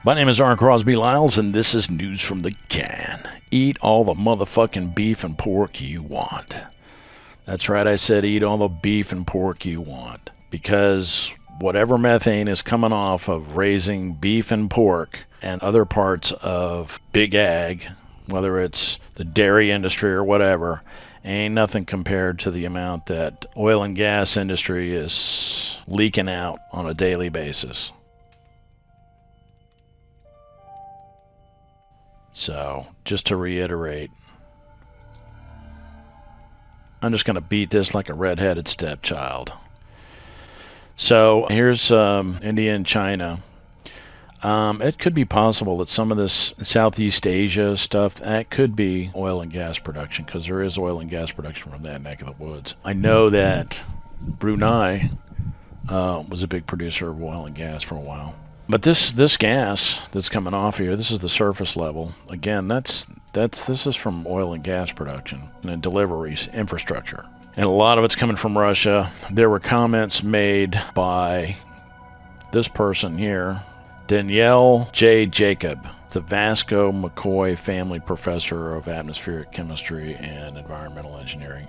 My name is Crosby Lyles, and this is News from the Can. Eat all the motherfucking beef and pork you want. That's right, I said eat all the beef and pork you want. Because whatever methane is coming off of raising beef and pork and other parts of big ag, whether it's the dairy industry or whatever, ain't nothing compared to the amount that oil and gas industry is leaking out on a daily basis. So, just to reiterate, I'm just going to beat this like a red-headed stepchild. So, here's India and China. It could be possible that some of this Southeast Asia stuff, that could be oil and gas production, because there is oil and gas production from that neck of the woods. I know that Brunei was a big producer of oil and gas for a while. But this gas that's coming off here, this is the surface level. Again, this is from oil and gas production and deliveries, infrastructure. And a lot of it's coming from Russia. There were comments made by this person here, Danielle J. Jacob, the Vasco McCoy Family Professor of Atmospheric Chemistry and Environmental Engineering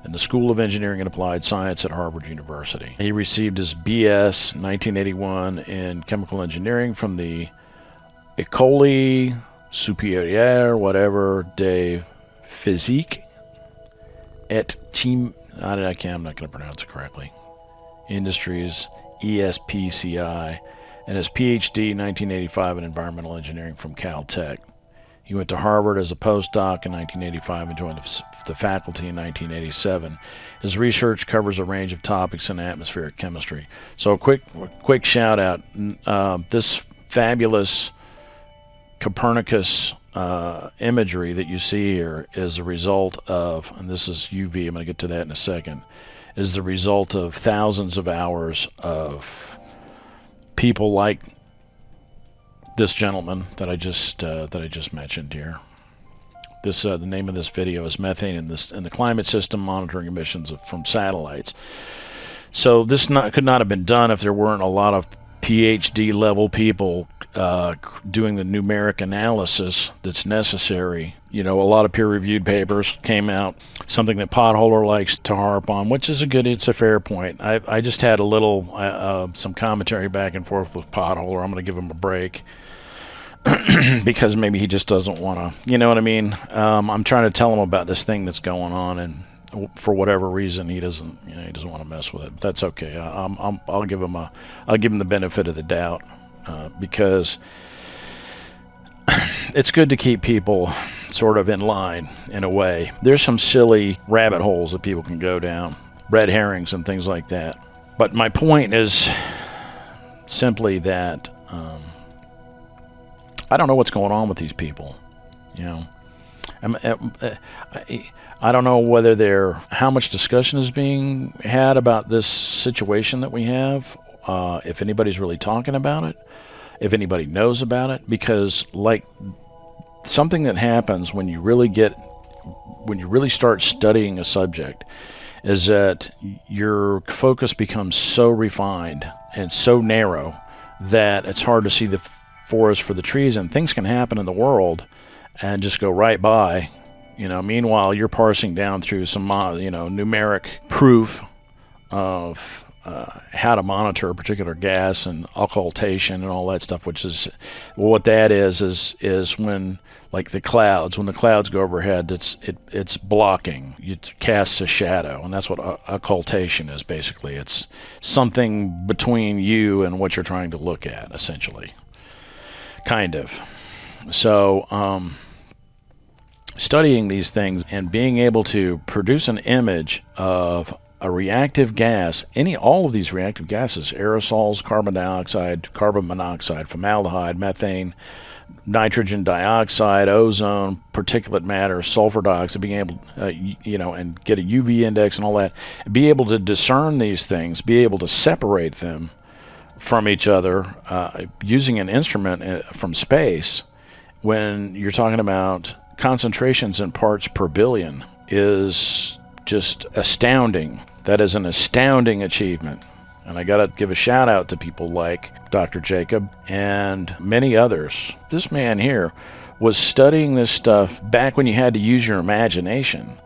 in the School of Engineering and Applied Science at Harvard University. He received his BS 1981 in Chemical Engineering from the École Supérieure, whatever, de Physique et Chim... I'm not going to pronounce it correctly. Industries, ESPCI, and his PhD 1985 in Environmental Engineering from Caltech. He went to Harvard as a postdoc in 1985 and joined the faculty in 1987. His research covers a range of topics in atmospheric chemistry. So a quick shout out. This fabulous Copernicus imagery that you see here is a result of, and this is UV, I'm going to get to that in a second, is the result of thousands of hours of people like this gentleman that I just mentioned here. This the name of this video is Methane in the Climate System Monitoring Emissions from Satellites. So this could not have been done if there weren't a lot of PhD level people doing the numeric analysis that's necessary. You know, a lot of peer-reviewed papers came out, something that Potholer likes to harp on, which is it's a fair point. I just had a little some commentary back and forth with Potholer. I'm going to give him a break. Because maybe he just doesn't want to, you know what I mean? I'm trying to tell him about this thing that's going on, and for whatever reason he doesn't want to mess with it. But that's okay. I'll give him the benefit of the doubt because it's good to keep people sort of in line in a way. There's some silly rabbit holes that people can go down, red herrings and things like that. But my point is simply that. I don't know what's going on with these people, you know. I don't know how much discussion is being had about this situation that we have, if anybody's really talking about it, if anybody knows about it, because like something that happens when you really start studying a subject is that your focus becomes so refined and so narrow that it's hard to see the forest for the trees, and things can happen in the world and just go right by. Meanwhile, you're parsing down through some numeric proof of how to monitor a particular gas and occultation and all that stuff, which is what that is when, like, when the clouds go overhead, it's blocking, it casts a shadow, and that's what occultation is basically. It's something between you and what you're trying to look at, essentially. Kind of. So, studying these things and being able to produce an image of a reactive gas, all of these reactive gases, aerosols, carbon dioxide, carbon monoxide, formaldehyde, methane, nitrogen dioxide, ozone, particulate matter, sulfur dioxide, being able, and get a UV index and all that, be able to discern these things, be able to separate them from each other using an instrument from space, when you're talking about concentrations in parts per billion, is just astounding. That is an astounding achievement. And I got to give a shout out to people like Dr. Jacob and many others. This man here was studying this stuff back when you had to use your imagination.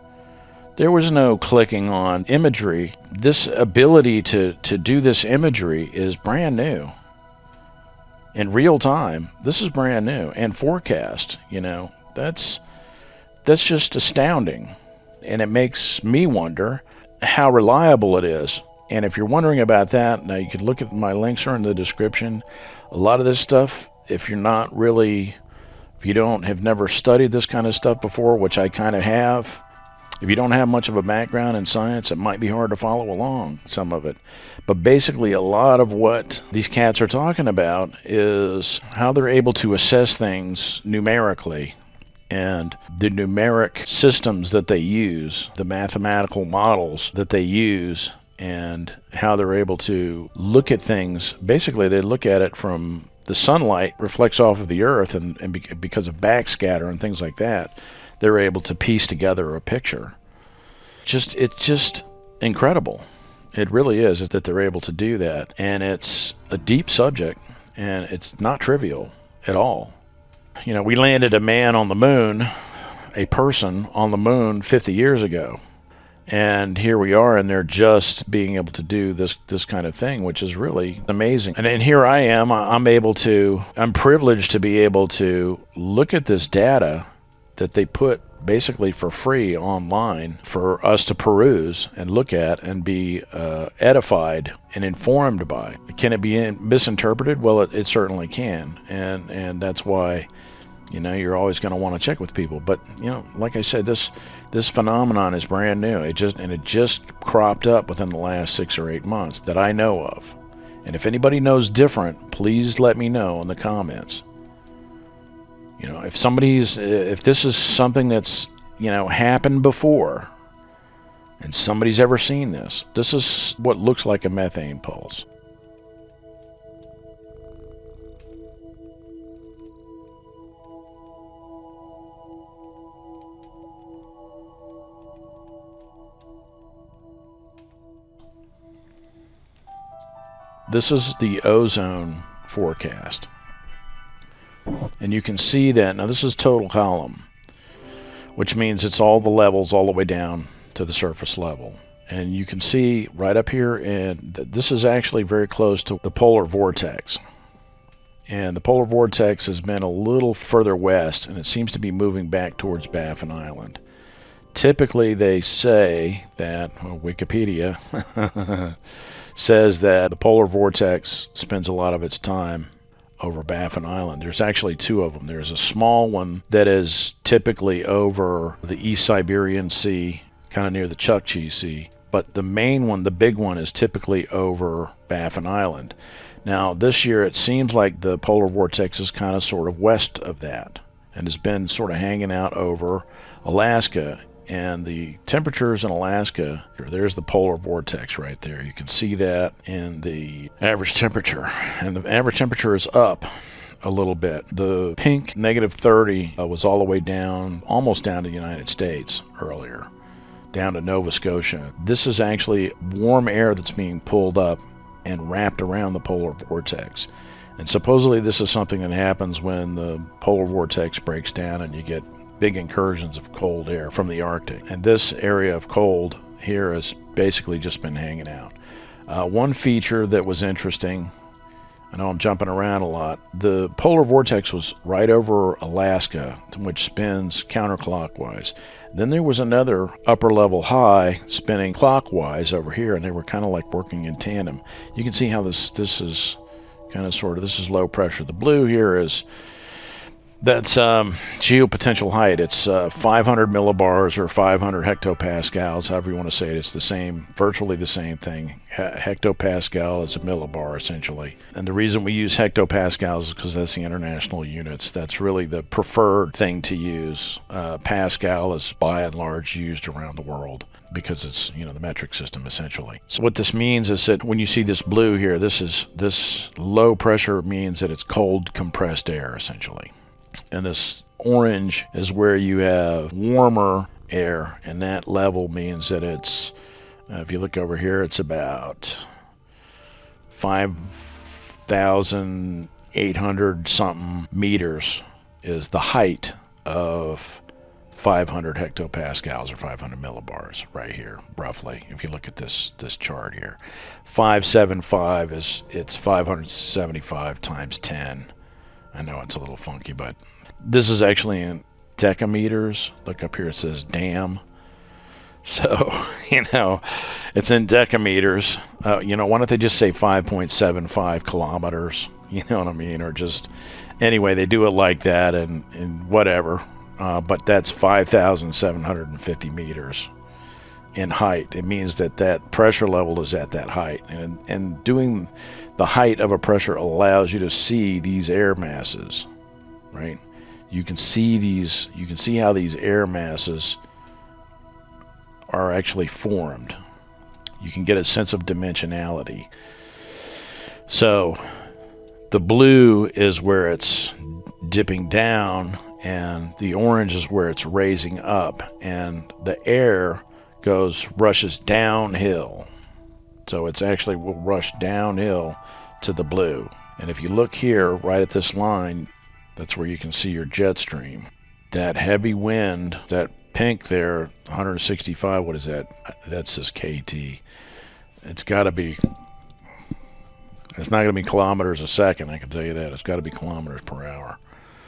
There was no clicking on imagery. This ability to do this imagery is brand new. In real time, this is brand new. And forecast, that's just astounding. And it makes me wonder how reliable it is. And if you're wondering about that, now you can look at my links are in the description. A lot of this stuff, if you have never studied this kind of stuff before, which I kind of have, if you don't have much of a background in science, it might be hard to follow along, some of it. But basically, a lot of what these cats are talking about is how they're able to assess things numerically. And the numeric systems that they use, the mathematical models that they use, and how they're able to look at things. Basically, they look at it from the sunlight reflects off of the earth, and because of backscatter and things like that, they're able to piece together a picture. It's just incredible. It really is that they're able to do that. And it's a deep subject, and it's not trivial at all. We landed a man on the moon, a person on the moon 50 years ago. And here we are, and they're just being able to do this kind of thing, which is really amazing. And here I am, I'm privileged to be able to look at this data that they put basically for free online for us to peruse and look at and be edified and informed by. Can it be misinterpreted? Well, it certainly can, and that's why you're always going to want to check with people. But like I said, this phenomenon is brand new. It just cropped up within the last 6 or 8 months that I know of. And if anybody knows different, please let me know in the comments. If this is something that's happened before, and somebody's ever seen this is what looks like a methane pulse. This is the ozone forecast. And you can see that, now this is total column, which means it's all the levels all the way down to the surface level. And you can see right up here, and this is actually very close to the polar vortex. And the polar vortex has been a little further west, and it seems to be moving back towards Baffin Island. Typically they say that, Wikipedia says that the polar vortex spends a lot of its time over Baffin Island. There's actually 2 of them. There's a small one that is typically over the East Siberian Sea, kind of near the Chukchi Sea. But the main one, the big one, is typically over Baffin Island. Now, this year it seems like the polar vortex is kind of sort of west of that and has been sort of hanging out over Alaska. And the temperatures in Alaska, there's the polar vortex right there. You can see that in the average temperature. And the average temperature is up a little bit. The pink -30 was all the way down, almost down to the United States earlier, down to Nova Scotia. This is actually warm air that's being pulled up and wrapped around the polar vortex. And supposedly this is something that happens when the polar vortex breaks down and you get big incursions of cold air from the Arctic. And this area of cold here has basically just been hanging out. One feature that was interesting, I know I'm jumping around a lot, the polar vortex was right over Alaska, which spins counterclockwise. Then there was another upper level high spinning clockwise over here, and they were kind of like working in tandem. You can see how this is kind of sort of, this is low pressure. The blue here is, that's geopotential height. It's 500 millibars or 500 hectopascals, however you want to say it. It's the same, virtually the same thing. Hectopascal is a millibar, essentially. And the reason we use hectopascals is because that's the international units. That's really the preferred thing to use. Pascal is by and large used around the world because it's, the metric system, essentially. So what this means is that when you see this blue here, this low pressure means that it's cold, compressed air, essentially. And this orange is where you have warmer air, and that level means that it's, if you look over here, it's about 5,800 something meters is the height of 500 hectopascals or 500 millibars right here, roughly. If you look at this chart here, 575 it's 575 times 10. I know it's a little funky, but this is actually in decameters. Look up here, it says dam. So, it's in decameters. Why don't they just say 5.75 kilometers? You know what I mean? Or just, anyway, they do it like that and whatever. But that's 5,750 meters in height. It means that pressure level is at that height. And doing the height of a pressure allows you to see these air masses, right? You can see how these air masses are actually formed. You can get a sense of dimensionality. So the blue is where it's dipping down, and the orange is where it's raising up, and the air rushes downhill. So it's actually will rush downhill to the blue. And if you look here, right at this line, that's where you can see your jet stream. That heavy wind, that pink there, 165, what is that? That's just KT. It's got to be, it's not going to be kilometers a second, I can tell you that. It's got to be kilometers per hour.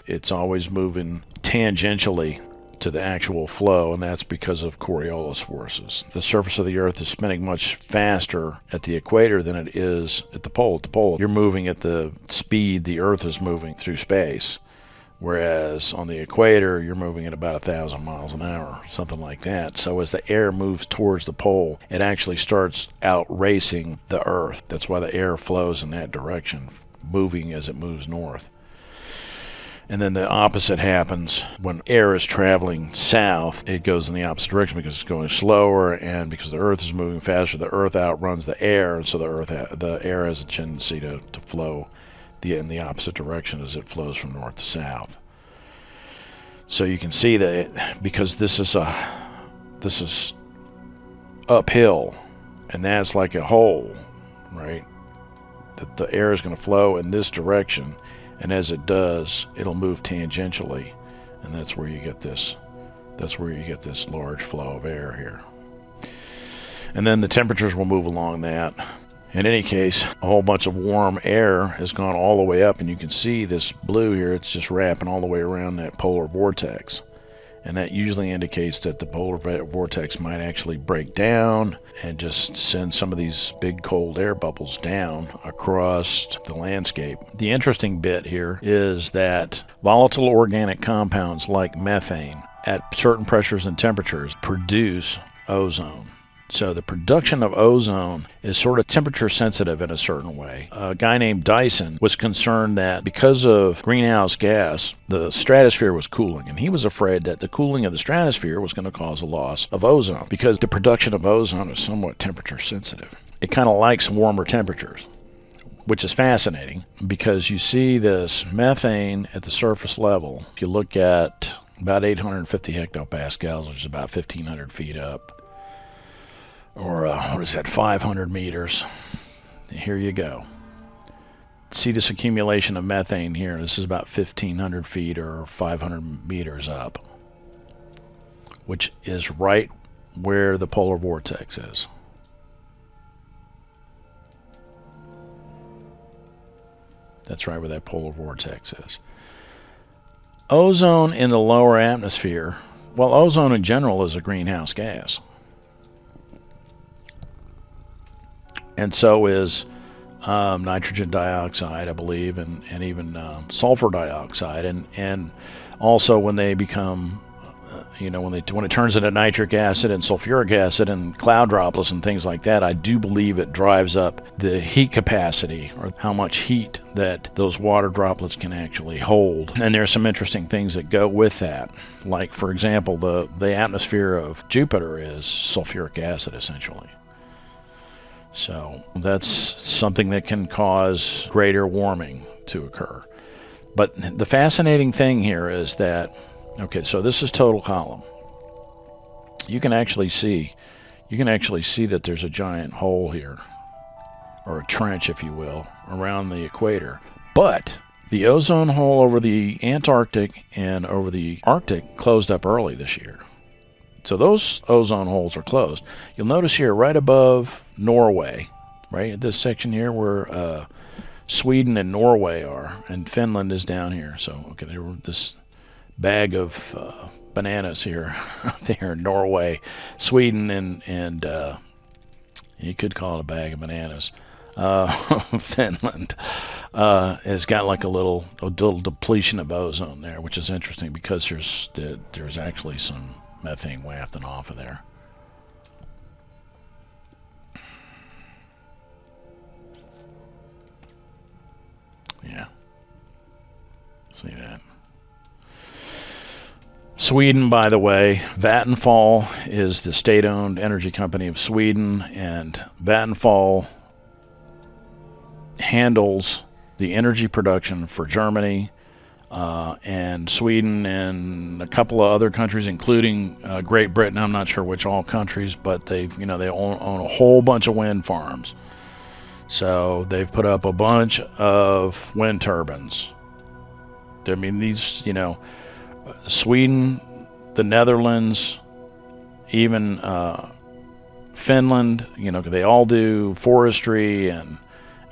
It's always moving tangentially to the actual flow, and that's because of Coriolis forces. The surface of the Earth is spinning much faster at the equator than it is at the pole. At the pole, you're moving at the speed the Earth is moving through space, whereas on the equator, you're moving at about 1,000 miles an hour, something like that. So as the air moves towards the pole, it actually starts out racing the Earth. That's why the air flows in that direction, moving as it moves north. And then the opposite happens when air is traveling south. It goes in the opposite direction because it's going slower, and because the Earth is moving faster, the Earth outruns the air, and so the air has a tendency to flow in the opposite direction as it flows from north to south. So you can see that because this is uphill, and that's like a hole, right? That the air is going to flow in this direction. And as it does, it'll move tangentially, and that's where you get this large flow of air here. And then the temperatures will move along that. In any case, a whole bunch of warm air has gone all the way up, and you can see this blue here, it's just wrapping all the way around that polar vortex. And that usually indicates that the polar vortex might actually break down and just send some of these big cold air bubbles down across the landscape. The interesting bit here is that volatile organic compounds like methane at certain pressures and temperatures produce ozone. So the production of ozone is sort of temperature sensitive in a certain way. A guy named Dyson was concerned that because of greenhouse gas, the stratosphere was cooling, and he was afraid that the cooling of the stratosphere was going to cause a loss of ozone because the production of ozone is somewhat temperature sensitive. It kind of likes warmer temperatures, which is fascinating because you see this methane at the surface level. If you look at about 850 hectopascals, which is about 1,500 feet up, or 500 meters. Here you go. See this accumulation of methane here. This is about 1,500 feet or 500 meters up, which is right where the polar vortex is. That's right where that polar vortex is. Ozone in the lower atmosphere, well, ozone in general is a greenhouse gas. And so is nitrogen dioxide, I believe, and even sulfur dioxide. And also when they become, when it turns into nitric acid and sulfuric acid and cloud droplets and things like that, I do believe it drives up the heat capacity, or how much heat that those water droplets can actually hold. And there's some interesting things that go with that. Like, for example, the atmosphere of Jupiter is sulfuric acid, essentially. So that's something that can cause greater warming to occur. But the fascinating thing here is that, okay, so this is total column. You can actually see that there's a giant hole here or a trench, if you will, around the equator. But the ozone hole over the Antarctic and over the Arctic closed up early this year. So those ozone holes are closed. You'll notice here right above Norway, right at this section here where Sweden and Norway are, and Finland is down here. So, okay, there were this bag of bananas here, there in Norway, Sweden, and you could call it a bag of bananas. Finland has got like a little depletion of ozone there, which is interesting because there's actually some methane wafting off of there. Yeah. See that. Sweden, by the way, Vattenfall is the state-owned energy company of Sweden, and Vattenfall handles the energy production for Germany and Sweden and a couple of other countries, including Great Britain. I'm not sure which all countries, but they own a whole bunch of wind farms. So they've put up a bunch of wind turbines. I mean, these, Sweden, the Netherlands, even Finland, they all do forestry and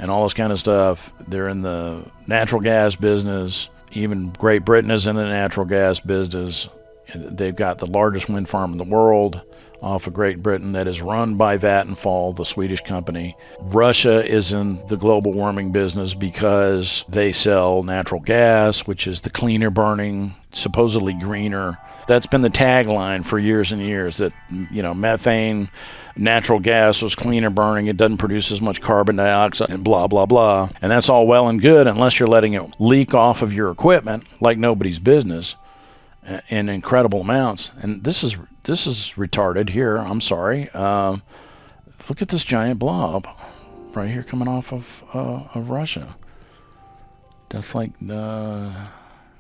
all this kind of stuff. They're in the natural gas business. Even Great Britain is in the natural gas business. They've got the largest wind farm in the world off of Great Britain that is run by Vattenfall, the Swedish company. Russia is in the global warming business because they sell natural gas, which is the cleaner burning, supposedly greener. That's been the tagline for years and years, that, methane, natural gas was cleaner burning, it doesn't produce as much carbon dioxide, and blah, blah, blah. And that's all well and good unless you're letting it leak off of your equipment like nobody's business in incredible amounts. And this is retarded here. I'm sorry. Look at this giant blob right here coming off of Russia. That's like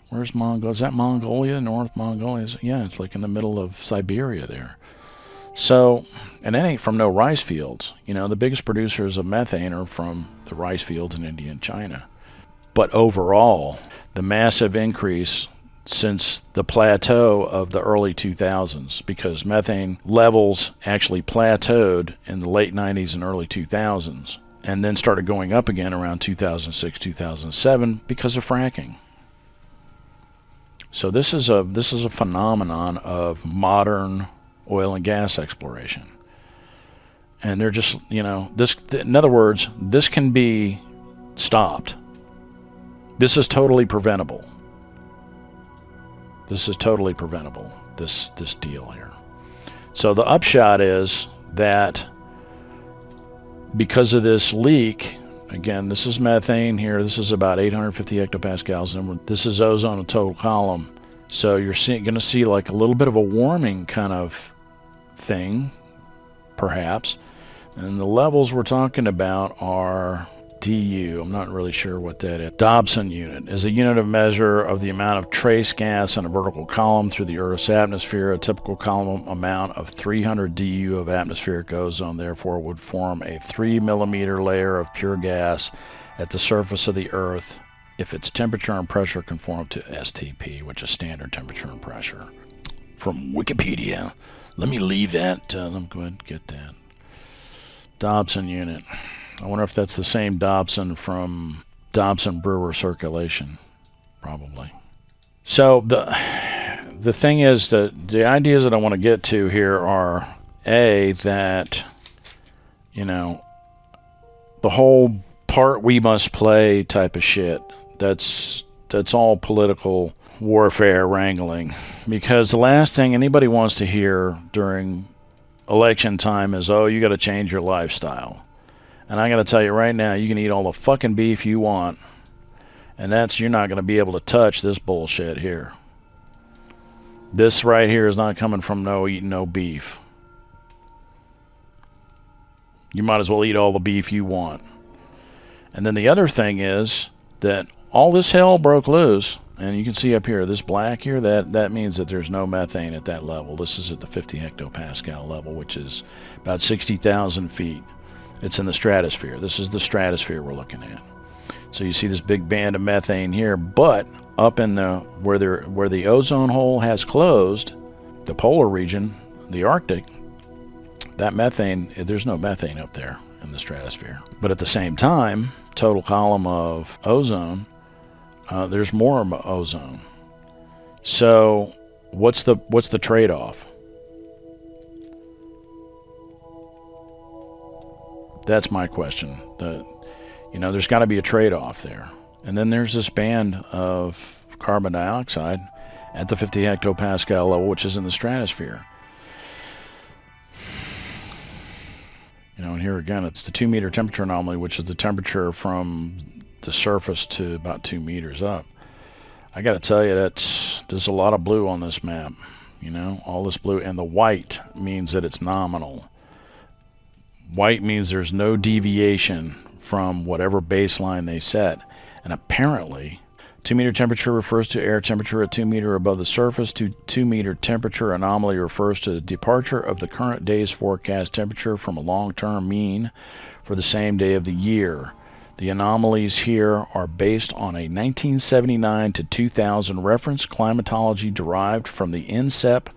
where's Mongolia? Is that Mongolia? North Mongolia? Yeah, it's like in the middle of Siberia there. So, and that ain't from no rice fields. The biggest producers of methane are from the rice fields in India and China. But overall, the massive increase since the plateau of the early 2000s, because methane levels actually plateaued in the late 90s and early 2000s, and then started going up again around 2006, 2007 because of fracking. So this is a phenomenon of modern oil and gas exploration. And they're just, in other words, this can be stopped. This is totally preventable. This is totally preventable, this deal here. So the upshot is that because of this leak, again, this is methane here, this is about 850 hectopascals, and this is ozone in total column. So you're going to see like a little bit of a warming kind of thing, perhaps. And the levels we're talking about are DU. I'm not really sure what that is. Dobson unit is a unit of measure of the amount of trace gas in a vertical column through the Earth's atmosphere. A typical column amount of 300 DU of atmospheric ozone, therefore, would form a 3 millimeter layer of pure gas at the surface of the Earth if its temperature and pressure conform to STP, which is standard temperature and pressure. From Wikipedia. Let me leave that. Let me go ahead and get that. Dobson unit. I wonder if that's the same Dobson from Dobson Brewer circulation. Probably. So the thing is that the ideas that I want to get to here are that the whole part we must play type of shit. That's all political warfare wrangling, because the last thing anybody wants to hear during election time is, oh, you got to change your lifestyle. And I got to tell you right now, you can eat all the fucking beef you want, and you're not going to be able to touch this bullshit here. This right here is not coming from eating no beef. You might as well eat all the beef you want. And then the other thing is that all this hell broke loose, and you can see up here, this black here, that means that there's no methane at that level. This is at the 50 hectopascal level, which is about 60,000 feet. It's in the stratosphere. This is the stratosphere we're looking at. So you see this big band of methane here, but up in the where the ozone hole has closed, the polar region, the Arctic, that methane, there's no methane up there in the stratosphere. But at the same time, total column of ozone, there's more ozone. So what's the trade-off? That's my question. There's got to be a trade-off there. And then there's this band of carbon dioxide at the 50 hectopascal level, which is in the stratosphere. And here again, it's the 2-meter temperature anomaly, which is the temperature from the surface to about 2 meters up. I got to tell you, there's a lot of blue on this map. All this blue, and the white means that it's nominal. White means there's no deviation from whatever baseline they set. And apparently, 2-meter temperature refers to air temperature at 2 meters above the surface. 2-meter temperature anomaly refers to the departure of the current day's forecast temperature from a long-term mean for the same day of the year. The anomalies here are based on a 1979 to 2000 reference climatology derived from the NCEP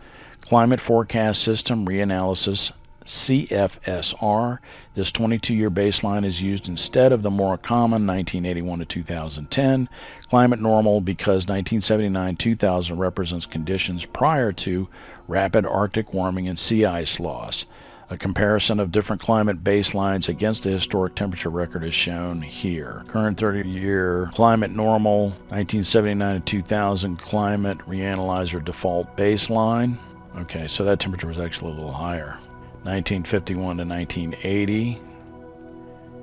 Climate Forecast System Reanalysis CFSR. This 22-year baseline is used instead of the more common 1981 to 2010 climate normal because 1979-2000 represents conditions prior to rapid Arctic warming and sea ice loss. A comparison of different climate baselines against the historic temperature record is shown here. Current 30-year climate normal, 1979 to 2000 climate Reanalyzer default baseline. Okay, so that temperature was actually a little higher. 1951 to 1980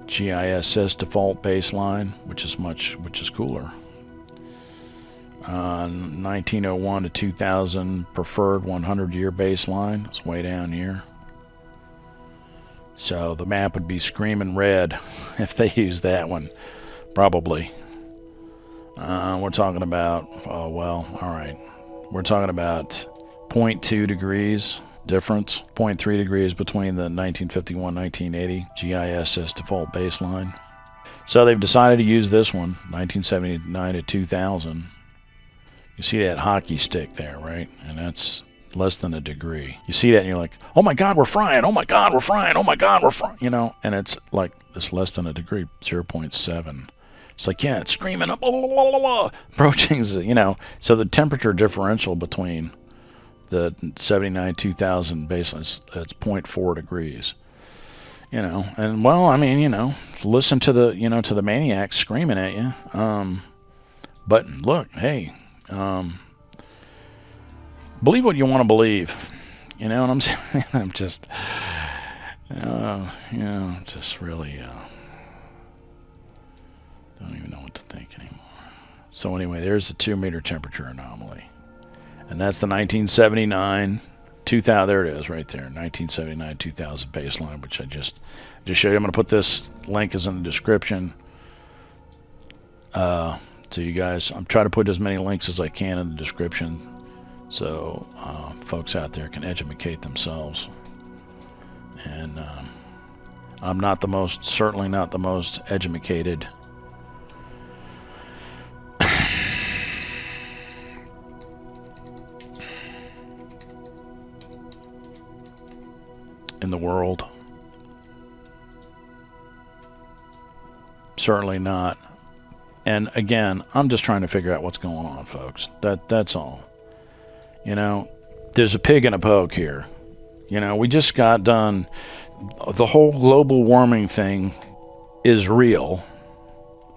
GISS default baseline, which is cooler. 1901 to 2000 preferred 100-year baseline. It's way down here. So the map would be screaming red if they use that one, probably. We're talking about, we're talking about 0.2 degrees difference, 0.3 degrees between the 1951-1980 GISS default baseline. So they've decided to use this one, 1979 to 2000. You see that hockey stick there, right? And that's less than a degree. You see that and you're like, oh my God, we're frying. Oh my God, we're frying. Oh my God, we're frying. And it's like this less than a degree, 0.7. It's like, yeah, it's screaming up, approaching, So the temperature differential between the 79-2000 baseline, it's 0.4 degrees. And listen to the maniacs screaming at you. But look, hey, believe what you want to believe. You know what I'm saying? I'm just, just really don't even know what to think anymore. So anyway, there's the 2-meter temperature anomaly. And that's the 1979, 2000, there it is right there, 1979, 2000 baseline, which I just showed you. I'm going to put this link is in the description. So you guys, I'm trying to put as many links as I can in the description so folks out there can educate themselves. And I'm certainly not the most educated in the world. Certainly not. And again, I'm just trying to figure out what's going on, folks. That's all. There's a pig in a poke here. We just got done. The whole global warming thing is real,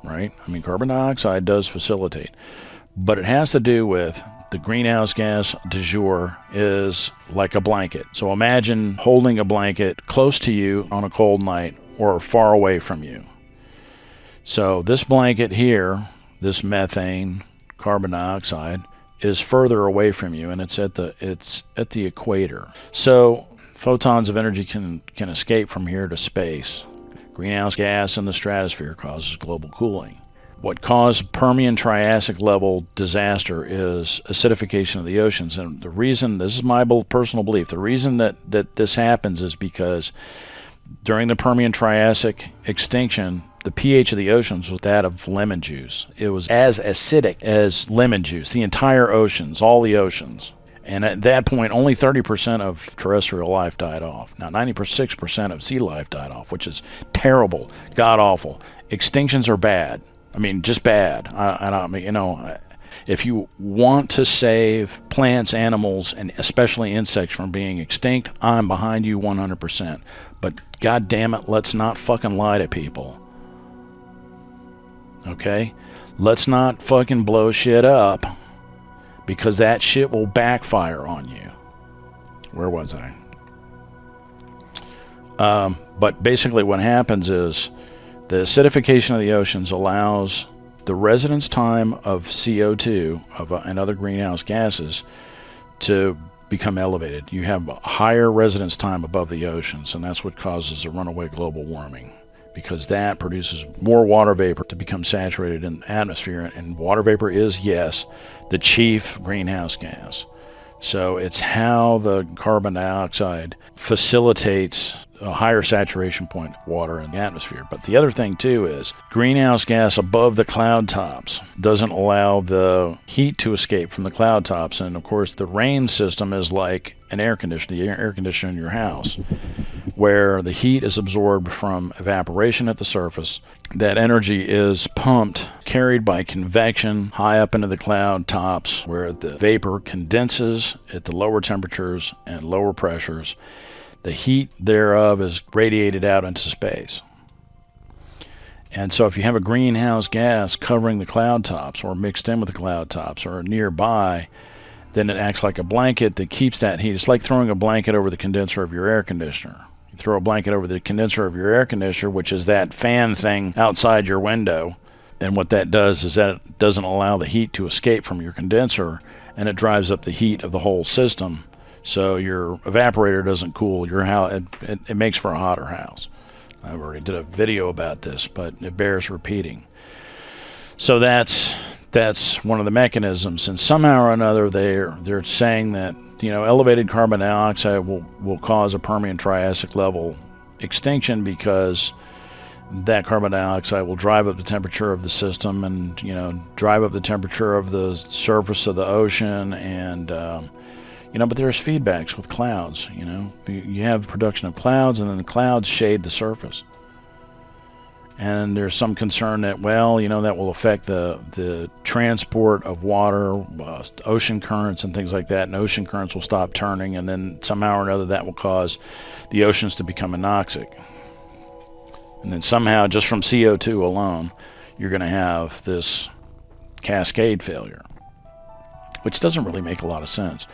right? I mean, carbon dioxide does facilitate, but it has to do with the greenhouse gas du jour is like a blanket. So imagine holding a blanket close to you on a cold night or far away from you. So this blanket here, this methane, carbon dioxide, is further away from you, and it's at the equator. So photons of energy can escape from here to space. Greenhouse gas in the stratosphere causes global cooling. What caused Permian-Triassic level disaster is acidification of the oceans. And the reason, this is my personal belief, the reason that this happens is because during the Permian-Triassic extinction, the pH of the oceans was that of lemon juice. It was as acidic as lemon juice, the entire oceans, all the oceans. And at that point, only 30% of terrestrial life died off. Now, 96% of sea life died off, which is terrible, god-awful. Extinctions are bad. I mean, just bad. I mean, you know, if you want to save plants, animals, and especially insects from being extinct, I'm behind you 100%. But god damn it, let's not fucking lie to people. Okay? Let's not fucking blow shit up, because that shit will backfire on you. Where was I? But basically what happens is the acidification of the oceans allows the residence time of CO2 and other greenhouse gases to become elevated. You have a higher residence time above the oceans, and that's what causes the runaway global warming, because that produces more water vapor to become saturated in the atmosphere. And water vapor is, yes, the chief greenhouse gas. So it's how the carbon dioxide facilitates a higher saturation point of water in the atmosphere. But the other thing, too, is greenhouse gas above the cloud tops doesn't allow the heat to escape from the cloud tops. And, of course, the rain system is like an air conditioner, the air conditioner in your house, where the heat is absorbed from evaporation at the surface. That energy is pumped, carried by convection high up into the cloud tops, where the vapor condenses at the lower temperatures and lower pressures. The heat thereof is radiated out into space. And so if you have a greenhouse gas covering the cloud tops or mixed in with the cloud tops or nearby, then it acts like a blanket that keeps that heat. It's like throwing a blanket over the condenser of your air conditioner. You throw a blanket over the condenser of your air conditioner, which is that fan thing outside your window. And what that does is that it doesn't allow the heat to escape from your condenser, and it drives up the heat of the whole system. So your evaporator doesn't cool your house. It makes for a hotter house. I already did a video about this, but it bears repeating. So that's one of the mechanisms, and somehow or another they're saying that, you know, elevated carbon dioxide will cause a Permian-Triassic level extinction, because that carbon dioxide will drive up the temperature of the system, and, you know, drive up the temperature of the surface of the ocean, and you know, but there's feedbacks with clouds. You know, you have production of clouds, and then the clouds shade the surface. And there's some concern that, well, you know, that will affect the transport of water, ocean currents and things like that, and ocean currents will stop turning, and then somehow or another that will cause the oceans to become anoxic. And then somehow, just from CO2 alone, you're going to have this cascade failure, which doesn't really make a lot of sense.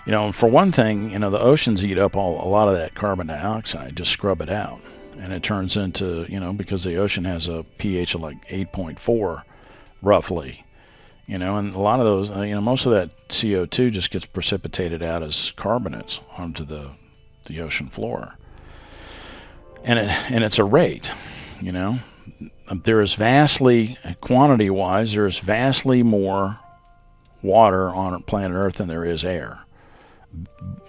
You know, for one thing, you know, the oceans eat up a lot of that carbon dioxide, just scrub it out. And it turns into, you know, because the ocean has a pH of like 8.4, roughly, you know, and a lot of those, you know, most of that CO2 just gets precipitated out as carbonates onto the ocean floor. And it's a rate, you know. There is vastly, quantity-wise, there is vastly more water on planet Earth than there is air.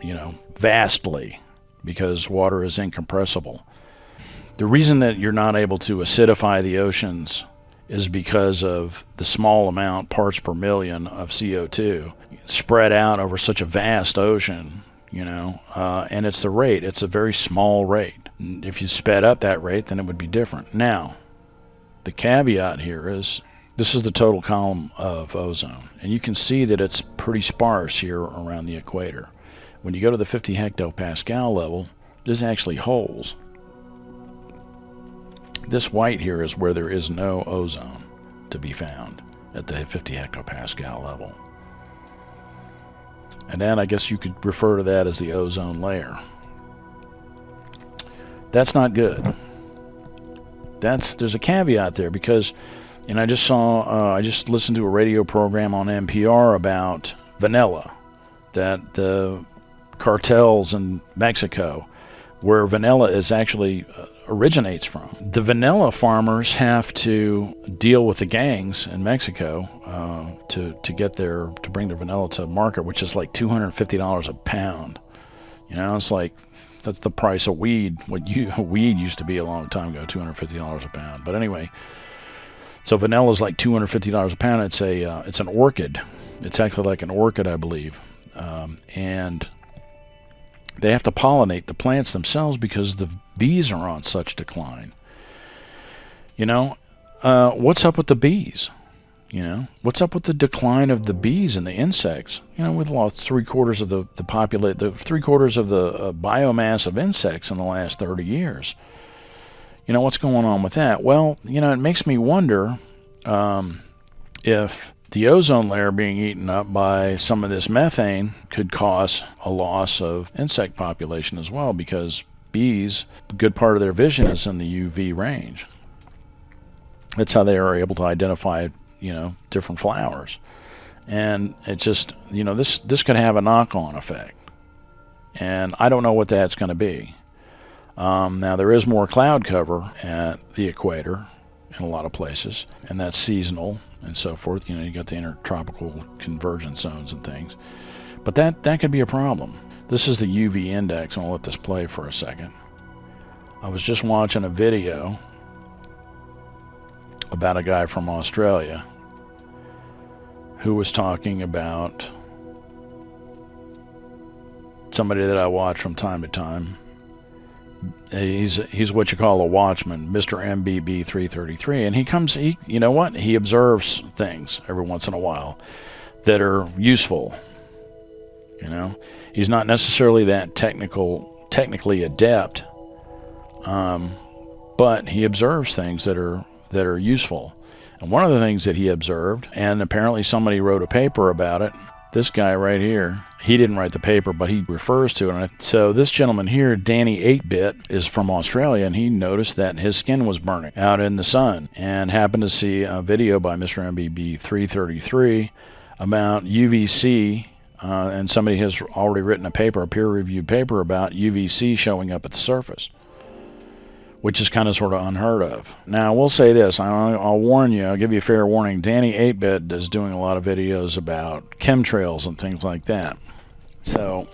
You know, vastly, because water is incompressible. The reason that you're not able to acidify the oceans is because of the small amount, parts per million, of CO2 spread out over such a vast ocean, you know, and it's the rate. It's a very small rate. If you sped up that rate, then it would be different. Now, the caveat here is, this is the total column of ozone, and you can see that it's pretty sparse here around the equator. When you go to the 50 hectopascal level, there's actually holes. This white here is where there is no ozone to be found at the 50 hectopascal level. And then I guess you could refer to that as the ozone layer. That's not good. There's a caveat there, because, and I just listened to a radio program on NPR about vanilla, that the cartels in Mexico, where vanilla is actually originates from. The vanilla farmers have to deal with the gangs in Mexico to bring their vanilla to market, which is like $250 a pound. You know, it's like That's the price of weed. Weed used to be a long time ago, $250 a pound. But anyway, so vanilla is like $250 a pound. It's an orchid. It's actually like an orchid, I believe. And they have to pollinate the plants themselves because the bees are on such decline. What's up with the bees? What's up with the decline of the bees and the insects? We've lost 3/4 of the 3/4 of the biomass of insects in the last 30 years. What's going on with that? Well, it makes me wonder if the ozone layer being eaten up by some of this methane could cause a loss of insect population as well, because bees, a good part of their vision is in the UV range. That's how they are able to identify different flowers. And it just, this could have a knock-on effect. And I don't know what that's going to be. Now, there is more cloud cover at the equator in a lot of places, and that's seasonal and so forth. You got the intertropical convergence zones and things. But that could be a problem. This is the UV index, and I'll let this play for a second. I was just watching a video about a guy from Australia who was talking about somebody that I watch from time to time. He's what you call a watchman, Mr. MBB 333, and he observes things every once in a while that are useful. He's not necessarily that technically adept, but he observes things that are useful. And one of the things that he observed, and apparently somebody wrote a paper about it, this guy right here, he didn't write the paper, but he refers to it. So this gentleman here, Danny 8-Bit, is from Australia, and he noticed that his skin was burning out in the sun, and happened to see a video by Mr. MBB 333 about UVC, and somebody has already written a peer-reviewed paper about UVC showing up at the surface, which is kind of sort of unheard of. Now, we'll say this. I'll warn you. I'll give you a fair warning. Danny 8-Bit is doing a lot of videos about chemtrails and things like that. So,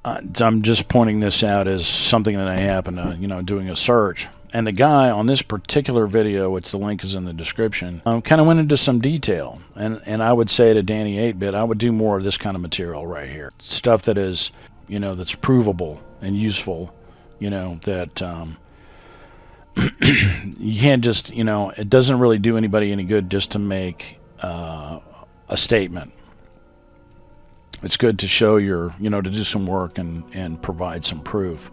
I'm just pointing this out as something that I happen to, doing a search. And the guy on this particular video, which the link is in the description, kind of went into some detail. And I would say to Danny 8-Bit, I would do more of this kind of material right here. Stuff that is, that's provable and useful, that you can't just, it doesn't really do anybody any good just to make a statement. It's good to show to do some work and provide some proof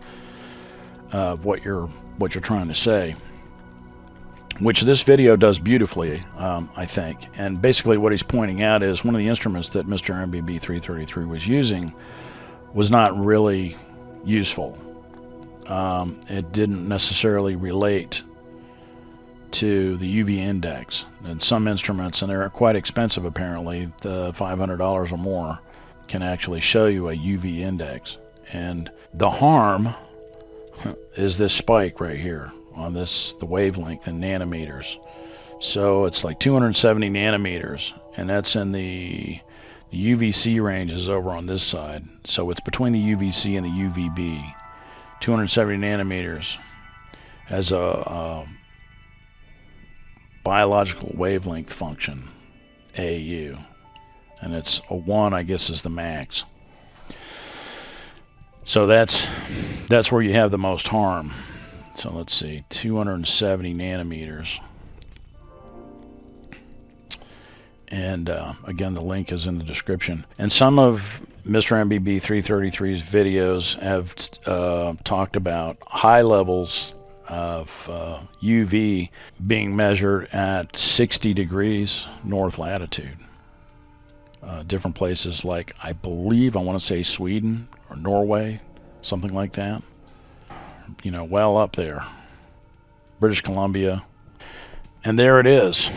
of what you're trying to say, which this video does beautifully, I think. And basically what he's pointing out is one of the instruments that Mr. MBB 333 was using was not really useful. It didn't necessarily relate to the UV index. And some instruments, and they're quite expensive apparently, the $500 or more, can actually show you a UV index. And the harm is this spike right here on the wavelength in nanometers. So it's like 270 nanometers, and that's in the UVC range is over on this side. So it's between the UVC and the UVB. 270 nanometers as a biological wavelength function, AU. And it's a 1, I guess, is the max. So that's where you have the most harm. So let's see, 270 nanometers. And again, the link is in the description. And some of Mr. MBB 333's videos have talked about high levels of UV being measured at 60 degrees north latitude. Different places like, I want to say Sweden or Norway, something like that. Well up there. British Columbia. And there it is.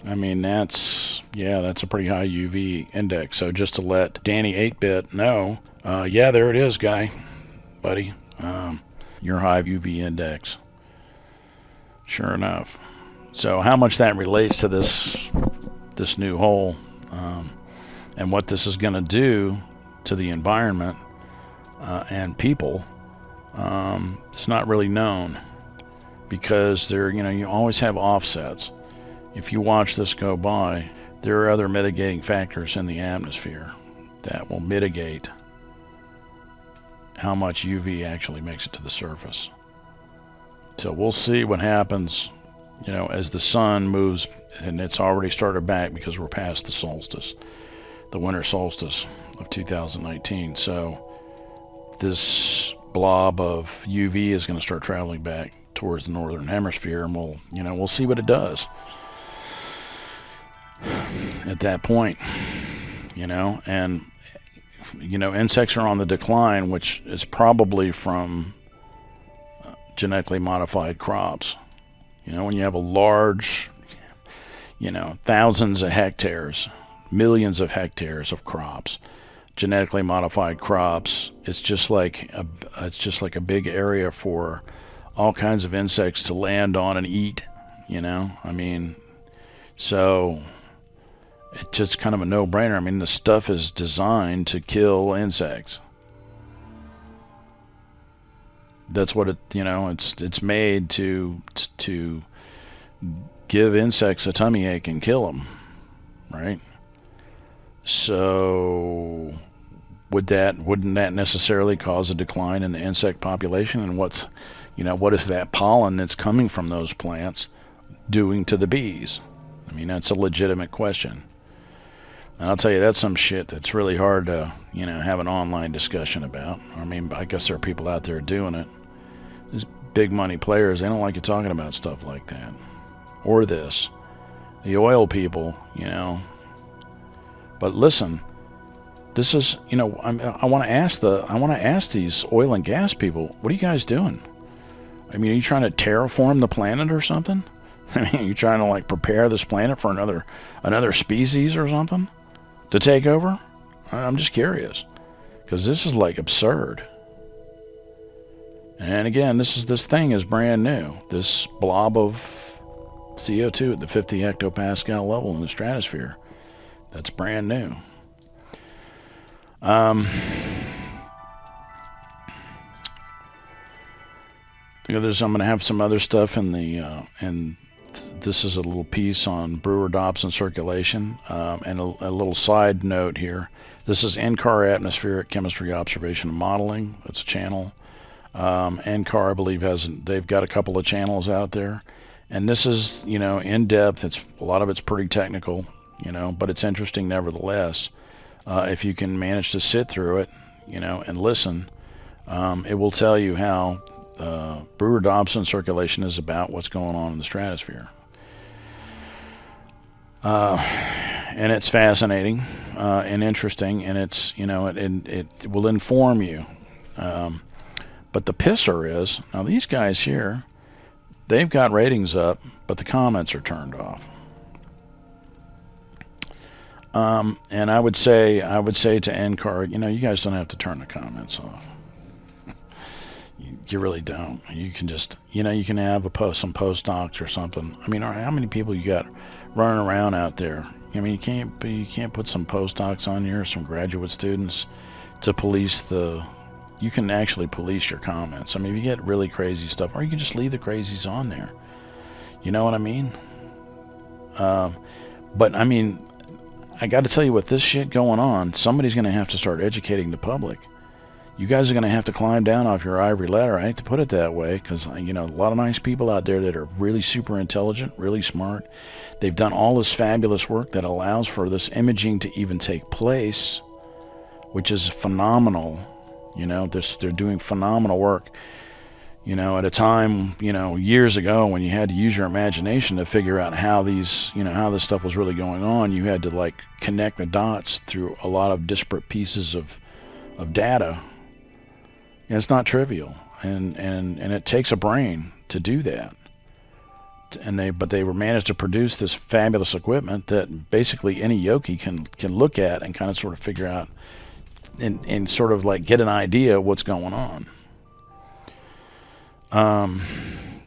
I mean, that's a pretty high UV index. So just to let Danny 8-Bit know, yeah, there it is, guy, buddy. Your high UV index. Sure enough. So how much that relates to this new hole, and what this is going to do to the environment and people, it's not really known, because you always have offsets. If you watch this go by, there are other mitigating factors in the atmosphere that will mitigate how much UV actually makes it to the surface. So we'll see what happens, as the sun moves, and it's already started back because we're past the solstice, the winter solstice of 2019. So this blob of UV is going to start traveling back towards the northern hemisphere, and we'll see what it does at that point, and insects are on the decline, which is probably from genetically modified crops. When you have a large, thousands of hectares, millions of hectares of crops, genetically modified crops, it's just like a big area for all kinds of insects to land on and eat. So it's just kind of a no-brainer. The stuff is designed to kill insects. That's what it's made to give insects a tummy ache and kill them, right? So wouldn't that necessarily cause a decline in the insect population? And what is that pollen that's coming from those plants doing to the bees? That's a legitimate question. And I'll tell you, that's some shit that's really hard to, have an online discussion about. I guess there are people out there doing it. These big money players, they don't like you talking about stuff like that. Or this. The oil people, But listen, this is, I want to ask these oil and gas people, what are you guys doing? Are you trying to terraform the planet or something? Are you trying to prepare this planet for another species or something to take over? I'm just curious, because this is absurd. And again, this thing is brand new. This blob of CO2 at the 50 hectopascal level in the stratosphere, that's brand new. I'm going to have some other stuff in the and this is a little piece on Brewer-Dobson circulation, and a little side note here. This is NCAR Atmospheric Chemistry Observation and Modeling. It's a channel. NCAR, I believe, they've got a couple of channels out there, and this is in depth. A lot of it's pretty technical, but it's interesting nevertheless. If you can manage to sit through it, and listen, it will tell you how Brewer-Dobson circulation is about what's going on in the stratosphere. And it's fascinating and interesting, and it's it will inform you. But the pisser is, now these guys here, they've got ratings up, but the comments are turned off. And I would say to NCAR, you guys don't have to turn the comments off. You really don't. You can just, you can have some postdocs or something. How many people you got running around out there? You can't put some postdocs on here, some graduate students, to police you can actually police your comments. If you get really crazy stuff, or you can just leave the crazies on there. You know what I mean? But I got to tell you, with this shit going on, somebody's going to have to start educating the public. You guys are going to have to climb down off your ivory ladder. I hate to put it that way, because a lot of nice people out there that are really super intelligent, really smart. They've done all this fabulous work that allows for this imaging to even take place, which is phenomenal. They're doing phenomenal work. At a time, years ago, when you had to use your imagination to figure out how how this stuff was really going on, you had to connect the dots through a lot of disparate pieces of data. And it's not trivial, and it takes a brain to do that. But they were managed to produce this fabulous equipment that basically any yogi can look at and kind of sort of figure out and sort of get an idea of what's going on.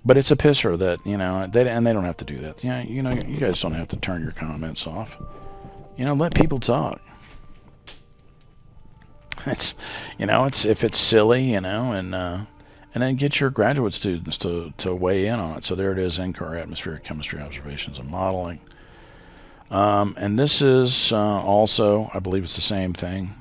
But it's a pisser that, they don't have to do that. You guys don't have to turn your comments off. Let people talk. It's, if it's silly, and then get your graduate students to weigh in on it. So there it is, NCAR atmospheric chemistry observations and modeling. And this is also, I believe it's the same thing.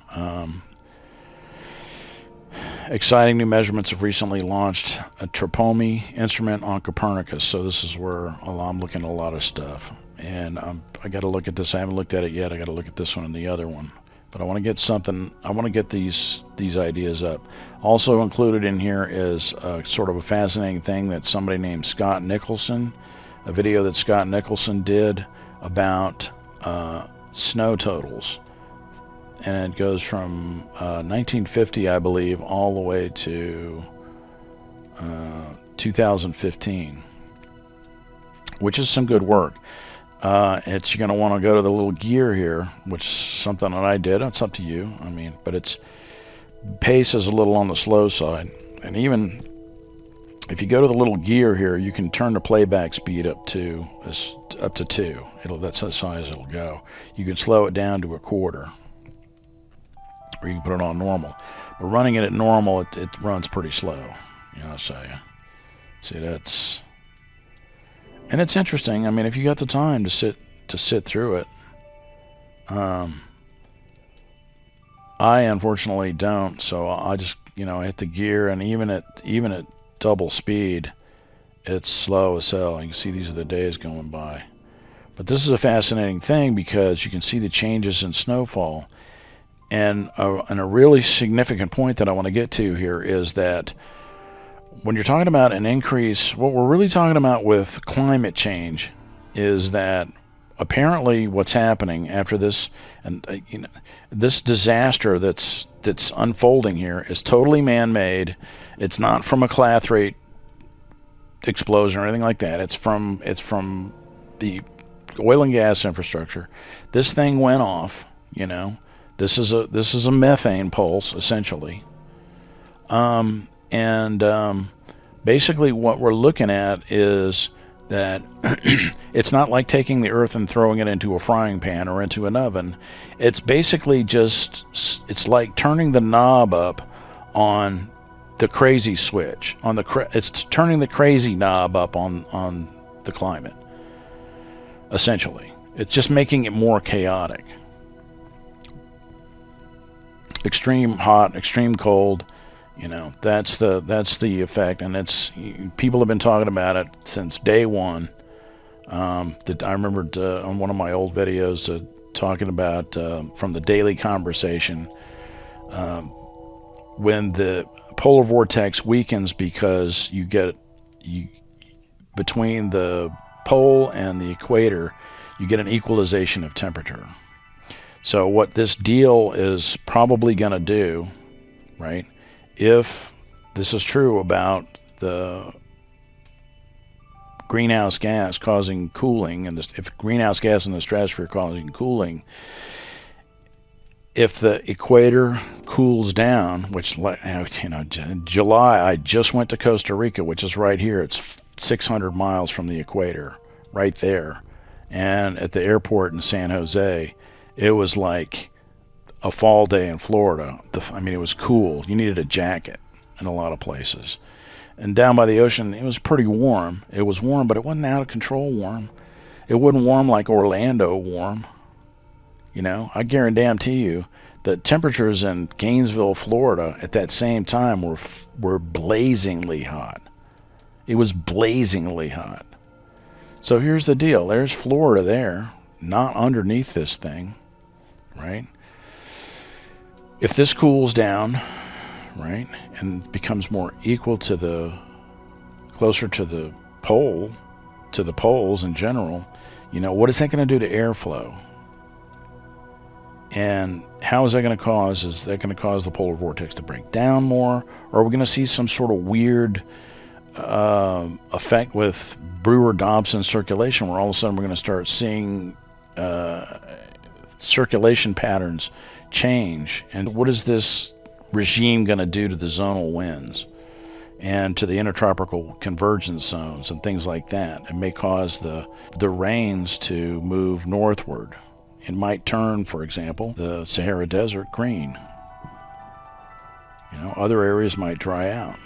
Exciting new measurements have recently launched a TROPOMI instrument on Copernicus. So this is where I'm looking at a lot of stuff. And I got to look at this. I haven't looked at it yet. I got to look at this one and the other one. But I want to get something. I want to get these ideas up. Also included in here is sort of a fascinating thing that somebody named Scott Nicholson, a video that Scott Nicholson did about snow totals. And it goes from 1950, I believe, all the way to 2015, which is some good work. You're going to want to go to the little gear here, which is something that I did. It's up to you. I mean, but pace is a little on the slow side. And even if you go to the little gear here, you can turn the playback speed up to 2. That's how size it'll go. You can slow it down to 1/4. Or you can put it on normal. But running it at normal, it runs pretty slow. I'll show you. See, that's... And it's interesting. I mean, if you got the time to sit through it. I unfortunately don't, so I just, hit the gear, and even at double speed, it's slow as hell. You can see these are the days going by. But this is a fascinating thing because you can see the changes in snowfall. And a really significant point that I want to get to here is that when you're talking about an increase, what we're really talking about with climate change is that apparently what's happening after this, and this disaster that's unfolding here is totally man-made. It's not from a clathrate explosion or anything like that. It's from the oil and gas infrastructure. This thing went off, This is a methane pulse, essentially. Basically what we're looking at is that it's not like taking the Earth and throwing it into a frying pan or into an oven. It's basically it's like turning the knob up on the crazy switch. It's turning the crazy knob up on the climate, essentially. It's just making it more chaotic. Extreme hot, extreme cold, that's the effect, and people have been talking about it since day one. I remember on one of my old videos talking about from the daily conversation when the polar vortex weakens because between the pole and the equator, you get an equalization of temperature. So what this deal is probably going to do, right, if this is true about the greenhouse gas causing cooling, and if greenhouse gas in the stratosphere causing cooling, if the equator cools down, which, in July, I just went to Costa Rica, which is right here. It's 600 miles from the equator, right there. And at the airport in San Jose, it was like a fall day in Florida. It was cool. You needed a jacket in a lot of places. And down by the ocean, it was pretty warm. It was warm, but it wasn't out of control warm. It wasn't warm like Orlando warm. I guarantee you that temperatures in Gainesville, Florida at that same time were blazingly hot. It was blazingly hot. So here's the deal. There's Florida there, not underneath this thing, right? If this cools down, right, and becomes more equal to closer to the pole, to the poles in general, what is that going to do to airflow? And how is that going to cause? Is that going to cause the polar vortex to break down more? Or are we going to see some sort of weird effect with Brewer-Dobson circulation, where all of a sudden we're going to start seeing circulation patterns change? And what is this regime going to do to the zonal winds and to the intertropical convergence zones and things like that? It may cause the rains to move northward. It might turn, for example, the Sahara Desert green. Other areas might dry out.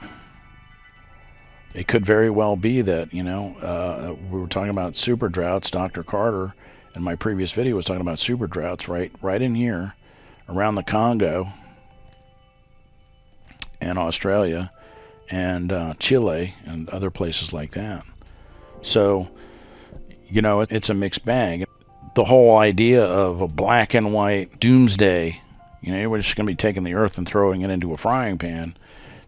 It could very well be that, we were talking about super droughts. Dr. Carter in my previous video was talking about super droughts right in here around the Congo and Australia and Chile and other places like that. So, it's a mixed bag. The whole idea of a black and white doomsday, we're just going to be taking the earth and throwing it into a frying pan.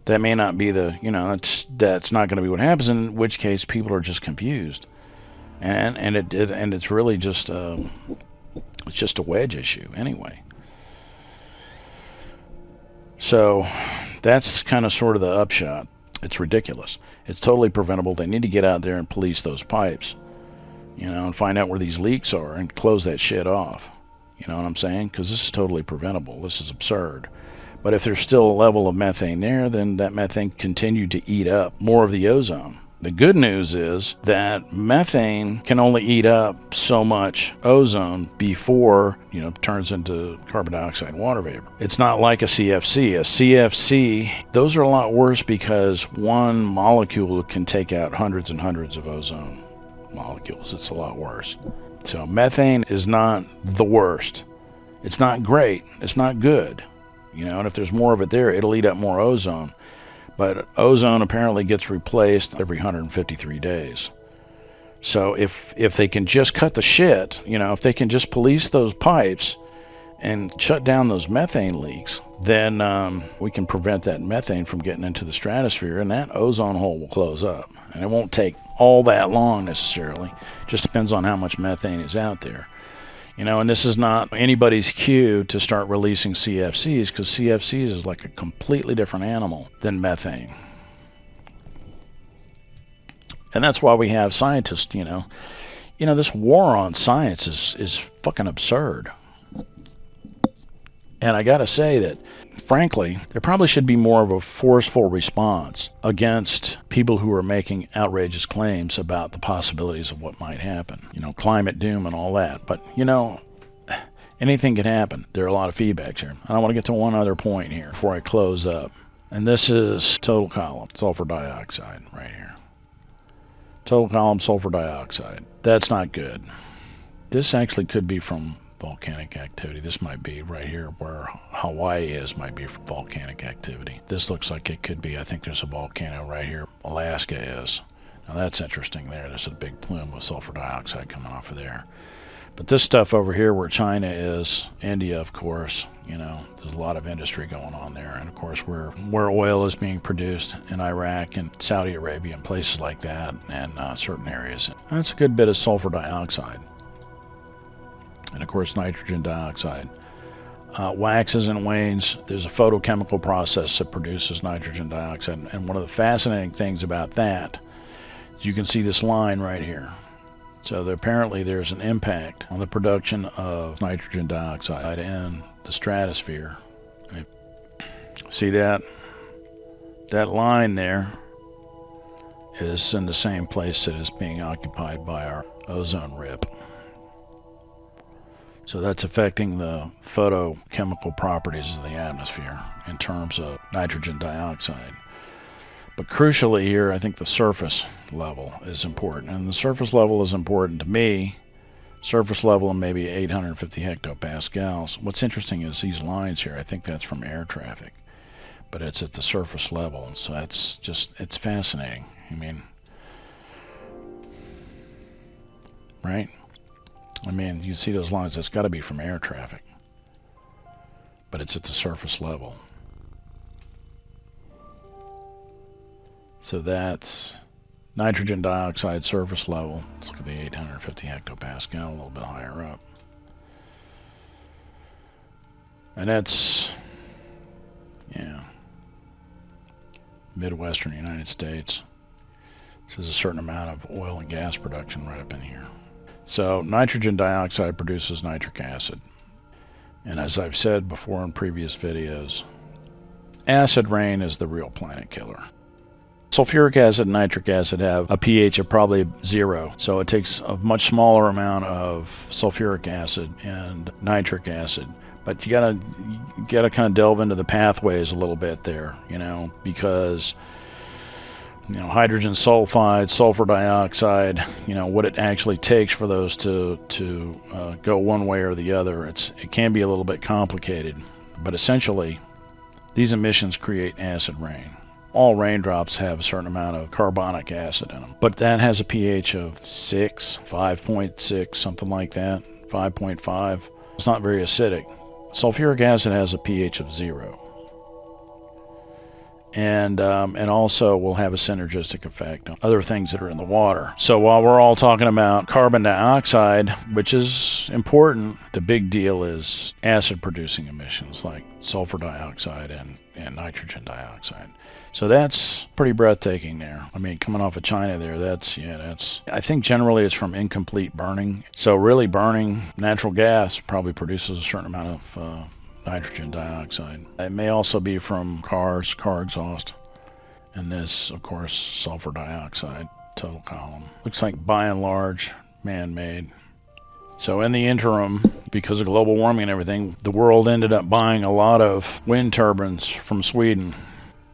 That may not be that's not going to be what happens, in which case people are just confused. And it's really just it's just a wedge issue anyway. So that's kind of sort of the upshot. It's ridiculous. It's totally preventable. They need to get out there and police those pipes, and find out where these leaks are and close that shit off. You know what I'm saying? Because this is totally preventable. This is absurd. But if there's still a level of methane there, then that methane continued to eat up more of the ozone. The good news is that methane can only eat up so much ozone before, it turns into carbon dioxide and water vapor. It's not like a CFC. A CFC, those are a lot worse because one molecule can take out hundreds and hundreds of ozone molecules. It's a lot worse. So methane is not the worst. It's not great. It's not good. And if there's more of it there, it'll eat up more ozone. But ozone apparently gets replaced every 153 days. So if they can just cut the shit, if they can just police those pipes and shut down those methane leaks, then we can prevent that methane from getting into the stratosphere, and that ozone hole will close up. And it won't take all that long necessarily. Just depends on how much methane is out there. And this is not anybody's cue to start releasing CFCs, because CFCs is like a completely different animal than methane. And that's why we have scientists, this war on science is fucking absurd. And I gotta say that, frankly, there probably should be more of a forceful response against people who are making outrageous claims about the possibilities of what might happen. Climate doom and all that. But, anything can happen. There are a lot of feedbacks here. I want to get to one other point here before I close up. And this is total column sulfur dioxide right here. Total column sulfur dioxide. That's not good. This actually could be from volcanic activity. This might be right here where Hawaii is, might be from volcanic activity. This looks like it could be. I think there's a volcano right here. Alaska is. Now that's interesting there. There's a big plume of sulfur dioxide coming off of there. But this stuff over here where China is, India, of course, there's a lot of industry going on there. And of course where oil is being produced in Iraq and Saudi Arabia and places like that, and certain areas. That's a good bit of sulfur dioxide. And of course nitrogen dioxide. Waxes and wanes. There's a photochemical process that produces nitrogen dioxide. And one of the fascinating things about that is you can see this line right here. So apparently there's an impact on the production of nitrogen dioxide in the stratosphere. See that? That line there is in the same place that is being occupied by our ozone rip. So that's affecting the photochemical properties of the atmosphere in terms of nitrogen dioxide. But crucially here, I think the surface level is important. And the surface level is important to me. Surface level of maybe 850 hectopascals. What's interesting is these lines here, I think that's from air traffic. But it's at the surface level. So that's just, it's fascinating. Right? You see those lines, that's got to be from air traffic. But it's at the surface level. So that's nitrogen dioxide surface level. Let's look at the 850 hectopascal, a little bit higher up. And that's, Midwestern United States. So there's a certain amount of oil and gas production right up in here. So nitrogen dioxide produces nitric acid. And as I've said before in previous videos, acid rain is the real planet killer. Sulfuric acid and nitric acid have a pH of probably 0, so it takes a much smaller amount of sulfuric acid and nitric acid But you gotta kind of delve into the pathways a little bit there, because hydrogen sulfide, sulfur dioxide, what it actually takes for those to go one way or the other. It can be a little bit complicated, but essentially, these emissions create acid rain. All raindrops have a certain amount of carbonic acid in them, but that has a pH of 6, 5.6, something like that, 5.5. It's not very acidic. Sulfuric acid has a pH of 0. And also will have a synergistic effect on other things that are in the water. So while we're all talking about carbon dioxide, which is important, the big deal is acid-producing emissions like sulfur dioxide and nitrogen dioxide. So that's pretty breathtaking there. I mean, coming off of China there, that's, I think generally it's from incomplete burning. So really burning natural gas probably produces a certain amount of nitrogen dioxide. It may also be from car exhaust. And this, of course, sulfur dioxide, total column. Looks like by and large, man-made. So in the interim, because of global warming and everything, the world ended up buying a lot of wind turbines from Sweden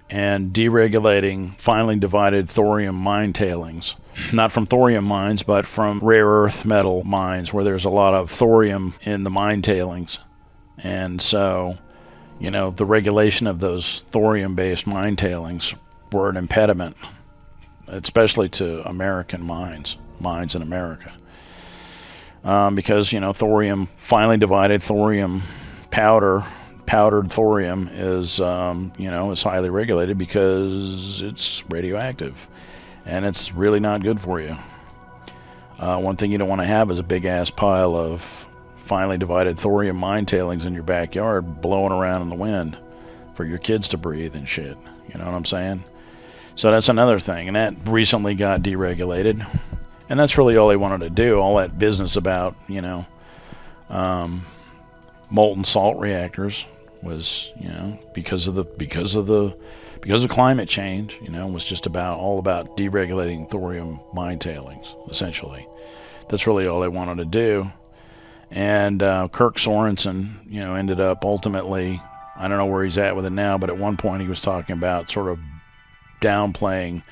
and deregulating finely divided thorium mine tailings. Not from thorium mines, but from rare earth metal mines where there's a lot of thorium in the mine tailings. And so, the regulation of those thorium-based mine tailings were an impediment, especially to American mines in America. Because, thorium, finely divided thorium powdered thorium is, is highly regulated because it's radioactive. And it's really not good for you. One thing you don't want to have is a big-ass pile of finely divided thorium mine tailings in your backyard blowing around in the wind for your kids to breathe and shit. You know what I'm saying? So that's another thing. And that recently got deregulated. And that's really all they wanted to do. All that business about, molten salt reactors was, because of climate change, was just all about deregulating thorium mine tailings, essentially. That's really all they wanted to do. And Kirk Sorensen, ended up ultimately, I don't know where he's at with it now, but at one point he was talking about sort of downplaying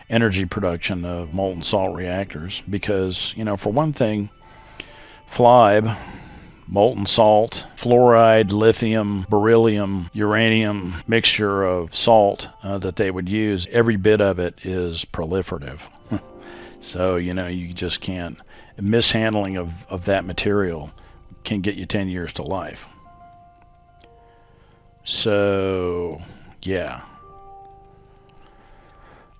energy production of molten salt reactors because, for one thing, FLIBE, molten salt, fluoride, lithium, beryllium, uranium mixture of salt that they would use, every bit of it is proliferative. So, you just can't. Mishandling of that material can get you 10 years to life. So, yeah.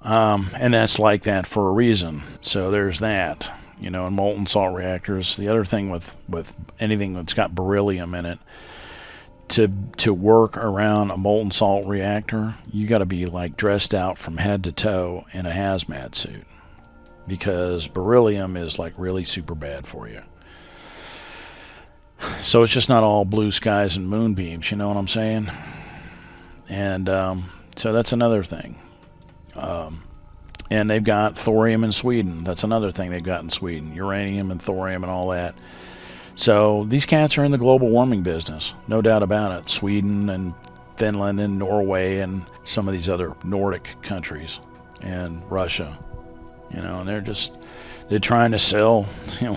And that's like that for a reason. So there's that. In molten salt reactors. The other thing with anything that's got beryllium in it, to work around a molten salt reactor, you got to be like dressed out from head to toe in a hazmat suit. Because beryllium is like really super bad for you. So it's just not all blue skies and moonbeams, you know what I'm saying? And so that's another thing. And they've got thorium in Sweden. That's another thing they've got in Sweden. Uranium and thorium and all that. So these cats are in the global warming business. No doubt about it. Sweden and Finland and Norway and some of these other Nordic countries. And Russia. And they're trying to sell,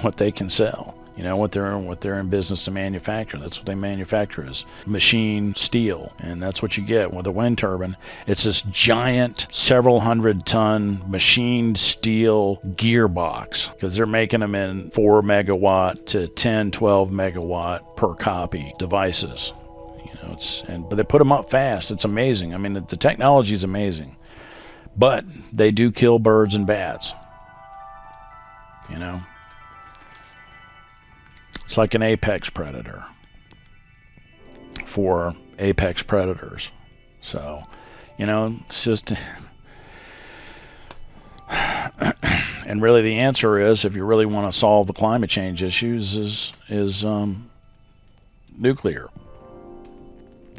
what they can sell. What they're in business to manufacture. That's what they manufacture is machine steel. And that's what you get with a wind turbine. It's this giant, several 100-ton machined steel gearbox. Because they're making them in 4 megawatt to 10, 12 megawatt per copy devices. But they put them up fast. It's amazing. I mean, the technology is amazing. But they do kill birds and bats. It's like an apex predator for apex predators. So, it's just... And really the answer is, if you really want to solve the climate change issues, is nuclear.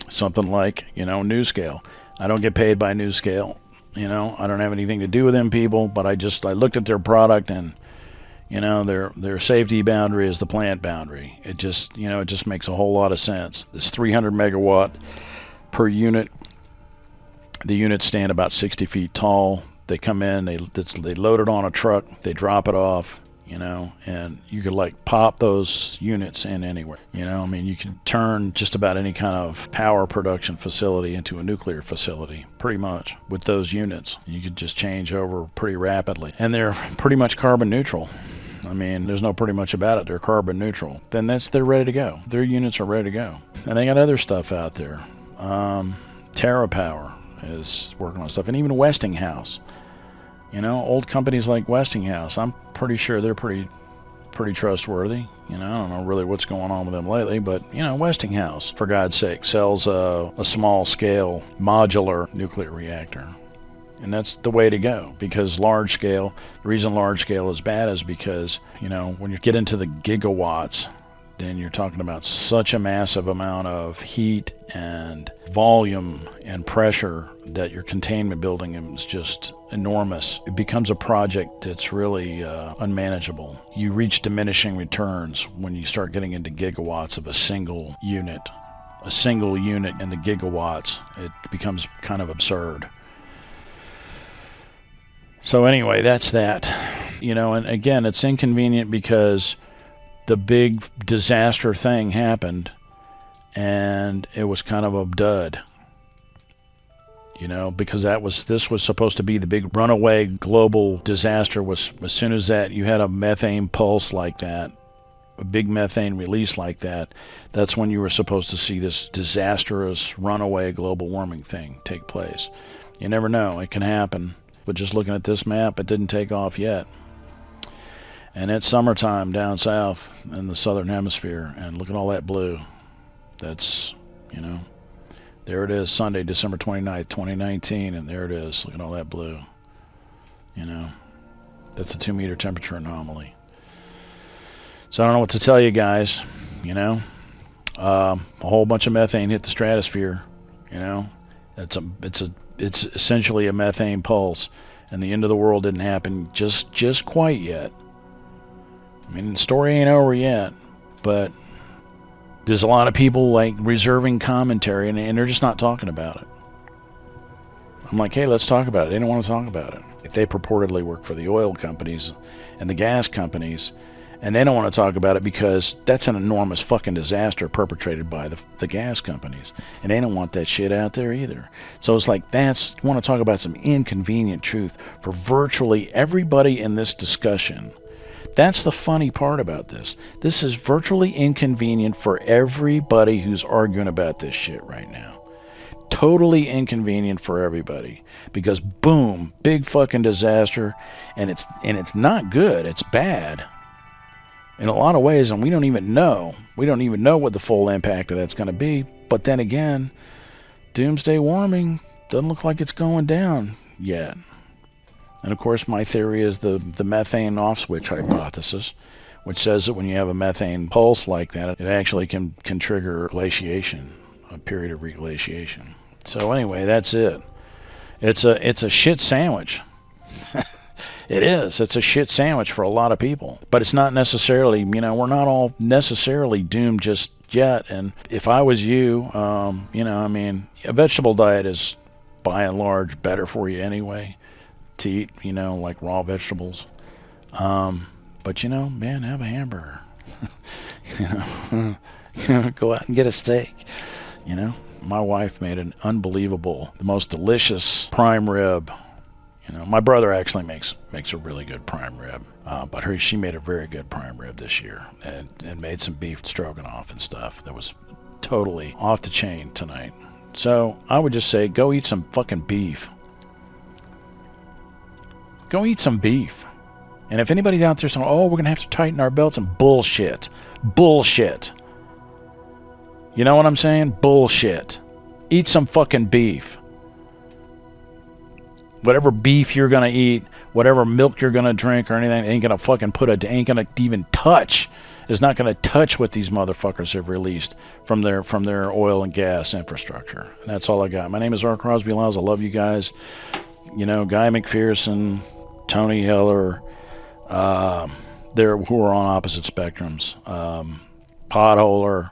Something like, NuScale. I don't get paid by NuScale. I don't have anything to do with them people, but I looked at their product and, Their safety boundary is the plant boundary. It just makes a whole lot of sense. This 300 megawatt per unit. The units stand about 60 feet tall. They come in, they load it on a truck, they drop it off, and you could like pop those units in anywhere. You can turn just about any kind of power production facility into a nuclear facility, pretty much, with those units. You could just change over pretty rapidly. And they're pretty much carbon neutral. There's no pretty much about it. They're carbon neutral. Then they're ready to go. Their units are ready to go. And they got other stuff out there. TerraPower is working on stuff, and even Westinghouse. Old companies like Westinghouse, I'm pretty sure they're pretty trustworthy. I don't know really what's going on with them lately, but Westinghouse, for God's sake, sells a small-scale modular nuclear reactor. And that's the way to go, because large scale, the reason large scale is bad is because, when you get into the gigawatts, then you're talking about such a massive amount of heat and volume and pressure that your containment building is just enormous. It becomes a project that's really unmanageable. You reach diminishing returns when you start getting into gigawatts of a single unit. A single unit in the gigawatts, it becomes kind of absurd. So anyway, that's that. And again, it's inconvenient because the big disaster thing happened, and it was kind of a dud. Because this was supposed to be the big runaway global disaster. Was as soon as that you had a methane pulse like that, a big methane release like that, that's when you were supposed to see this disastrous runaway global warming thing take place. You never know, it can happen. But just looking at this map, it didn't take off yet. And it's summertime down south in the southern hemisphere, and look at all that blue. That's, there it is, Sunday, December 29th, 2019, and there it is. Look at all that blue. That's a 2-meter temperature anomaly. So I don't know what to tell you guys. A whole bunch of methane hit the stratosphere. It's essentially a methane pulse, and the end of the world didn't happen just quite yet. The story ain't over yet, but there's a lot of people like reserving commentary, and they're just not talking about it. I'm like, hey, let's talk about it. They don't want to talk about it. They purportedly work for the oil companies and the gas companies, and they don't want to talk about it because that's an enormous fucking disaster perpetrated by the gas companies, and they don't want that shit out there either. So it's like, want to talk about some inconvenient truth for virtually everybody in this discussion. That's the funny part about this. This is virtually inconvenient for everybody who's arguing about this shit right now. Totally inconvenient for everybody, because boom, big fucking disaster, and it's not good. It's bad in a lot of ways, and we don't even know what the full impact of that's going to be. But then again, doomsday warming doesn't look like it's going down yet. And of course, my theory is the methane off-switch hypothesis, which says that when you have a methane pulse like that, it actually can trigger glaciation, a period of reglaciation. So anyway, that's it. It's a shit sandwich. It is. It's a shit sandwich for a lot of people. But it's not necessarily, we're not all necessarily doomed just yet. And if I was you, a vegetable diet is by and large better for you anyway to eat, like raw vegetables. But, man, have a hamburger. Go out and get a steak. My wife made an unbelievable, the most delicious prime rib. My brother actually makes a really good prime rib. But she made a very good prime rib this year and made some beef stroganoff and stuff that was totally off the chain tonight. So I would just say, go eat some fucking beef. Go eat some beef. And if anybody's out there saying, oh, we're going to have to tighten our belts, and bullshit. Bullshit. You know what I'm saying? Bullshit. Eat some fucking beef. Whatever beef you're going to eat, whatever milk you're going to drink or anything, ain't going to ain't going to even touch, is not going to touch what these motherfuckers have released from their oil and gas infrastructure. And that's all I got. My name is R. Crosby Lyles. I love you guys. Guy McPherson, Tony Heller, who are on opposite spectrums. Potholer,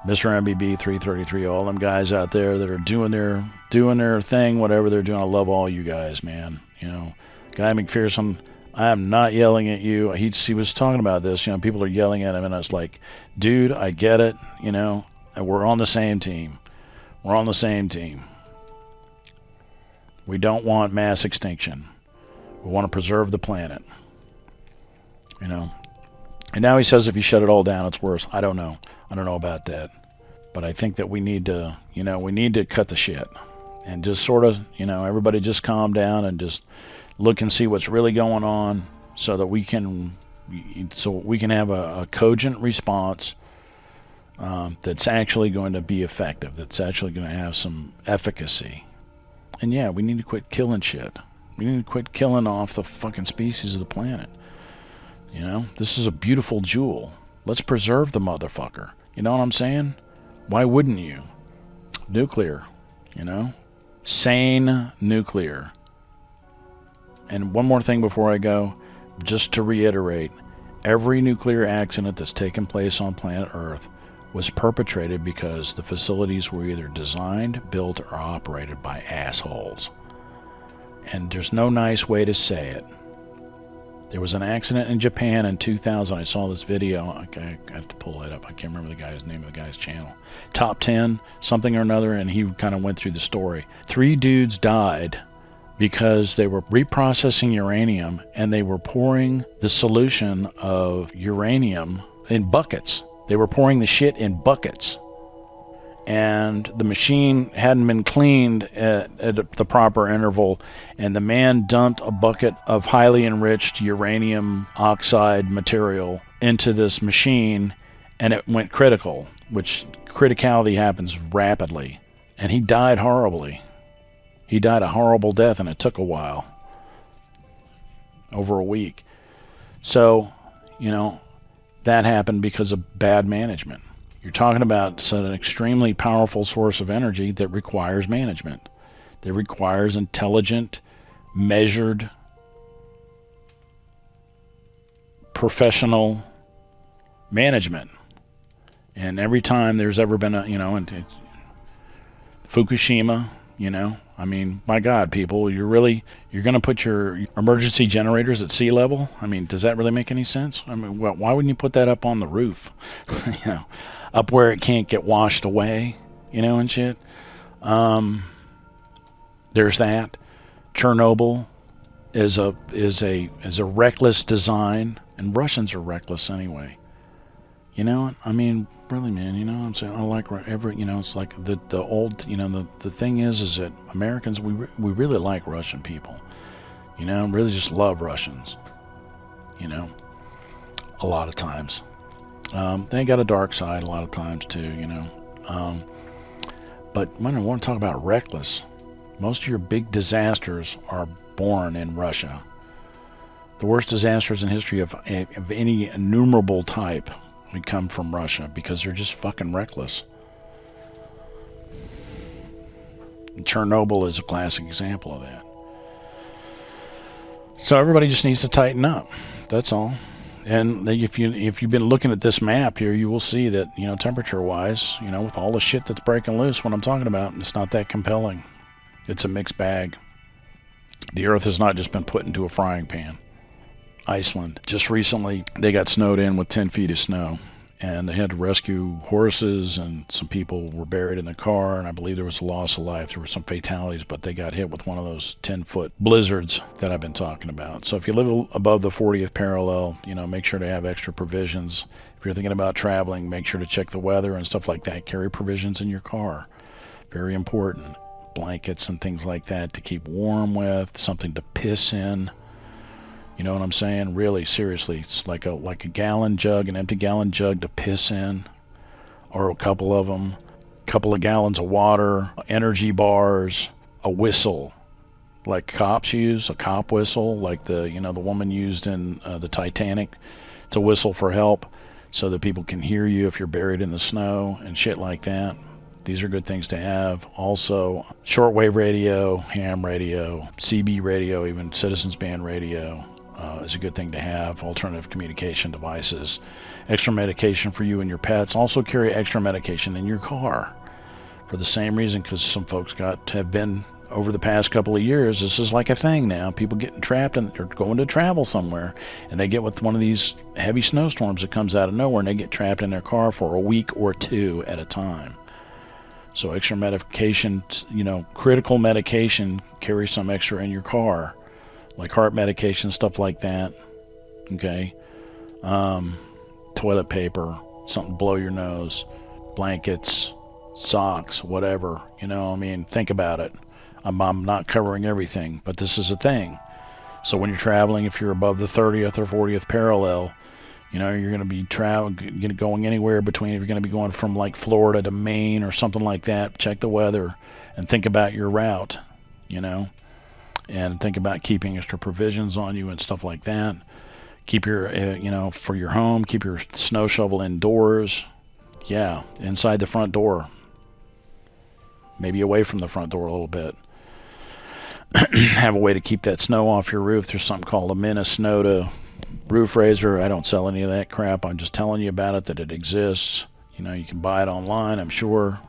Mr. MBB 333, all them guys out there that are doing their thing, whatever they're doing. I love all you guys, man. You know, Guy McPherson, I am not yelling at you. He was talking about this. You know, people are yelling at him, and I was like, dude, I get it. You know, and we're on the same team. We're on the same team. We don't want mass extinction. We want to preserve the planet. You know. And now he says if you shut it all down, it's worse. I don't know. I don't know about that. But I think that we need to, you know, we need to cut the shit. And just sort of, you know, everybody just calm down and just look and see what's really going on so that we can have a cogent response that's actually going to be effective, that's actually going to have some efficacy. And yeah, we need to quit killing shit. We need to quit killing off the fucking species of the planet. You know, this is a beautiful jewel. Let's preserve the motherfucker. You know what I'm saying? Why wouldn't you? Nuclear, you know? Sane nuclear. And one more thing before I go, just to reiterate, every nuclear accident that's taken place on planet Earth was perpetrated because the facilities were either designed, built, or operated by assholes. And there's no nice way to say it. There was an accident in Japan in 2000. I saw this video. I have to pull it up. I can't remember the guy's name of the guy's channel. Top 10, something or another, and he kind of went through the story. 3 dudes died because they were reprocessing uranium, and they were pouring the solution of uranium in buckets. They were pouring the shit in buckets. And the machine hadn't been cleaned at the proper interval, and the man dumped a bucket of highly enriched uranium oxide material into this machine, and it went critical, which criticality happens rapidly. And he died horribly. He died a horrible death, and it took a while. Over a week. So, you know, that happened because of bad management. You're talking about an extremely powerful source of energy that requires management. That requires intelligent, measured, professional management. And every time there's ever been Fukushima, you know, I mean, my God, people, you're going to put your emergency generators at sea level? I mean, does that really make any sense? I mean, why wouldn't you put that up on the roof? You know, up where it can't get washed away, you know, and shit. There's that. Chernobyl is a reckless design, and Russians are reckless anyway. You know, I mean, really, man, you know what I'm saying? I like you know, it's like the old, you know, the thing is that Americans, we really like Russian people. You know, really just love Russians. You know, a lot of times. They got a dark side a lot of times too, you know. But when I want to talk about reckless, most of your big disasters are born in Russia. The worst disasters in history of any innumerable type would come from Russia because they're just fucking reckless. And Chernobyl is a classic example of that. So everybody just needs to tighten up. That's all. And if you've been looking at this map here, you will see that, you know, temperature-wise, you know, with all the shit that's breaking loose, what I'm talking about, it's not that compelling. It's a mixed bag. The Earth has not just been put into a frying pan. Iceland, just recently, they got snowed in with 10 feet of snow, and they had to rescue horses, and some people were buried in the car, and I believe there was a loss of life. There were some fatalities, but they got hit with one of those 10-foot blizzards that I've been talking about. So if you live above the 40th parallel, you know, make sure to have extra provisions. If you're thinking about traveling, make sure to check the weather and stuff like that. Carry provisions in your car. Very important. Blankets and things like that to keep warm with, something to piss in. You know what I'm saying? Really, seriously, it's like a gallon jug, an empty gallon jug to piss in, or a couple of them, a couple of gallons of water, energy bars, a whistle, like cops use, a cop whistle, like the woman used in the Titanic. It's a whistle for help, so that people can hear you if you're buried in the snow and shit like that. These are good things to have. Also, shortwave radio, ham radio, CB radio, even citizens band radio. is a good thing to have. Alternative communication devices, extra medication for you and your pets. Also carry extra medication in your car for the same reason, because some folks have been over the past couple of years. This is like a thing now. People getting trapped and they're going to travel somewhere, and they get with one of these heavy snowstorms that comes out of nowhere, and they get trapped in their car for a week or two at a time. So extra medication, critical medication, carry some extra in your car, like heart medication, stuff like that. Okay. Toilet paper, something to blow your nose, blankets, socks, whatever. Think about it. I'm not covering everything, but this is a thing. So when you're traveling, if you're above the 30th or 40th parallel, you're going to be going anywhere between, if you're going to be going from like Florida to Maine or something like that, check the weather and think about your route, and think about keeping extra provisions on you and stuff like that. Keep your, for your home, keep your snow shovel indoors. Yeah, inside the front door. Maybe away from the front door a little bit. Have a way to keep that snow off your roof. There's something called a Minnesota roof raiser. I don't sell any of that crap. I'm just telling you about it, that it exists. You can buy it online, I'm sure.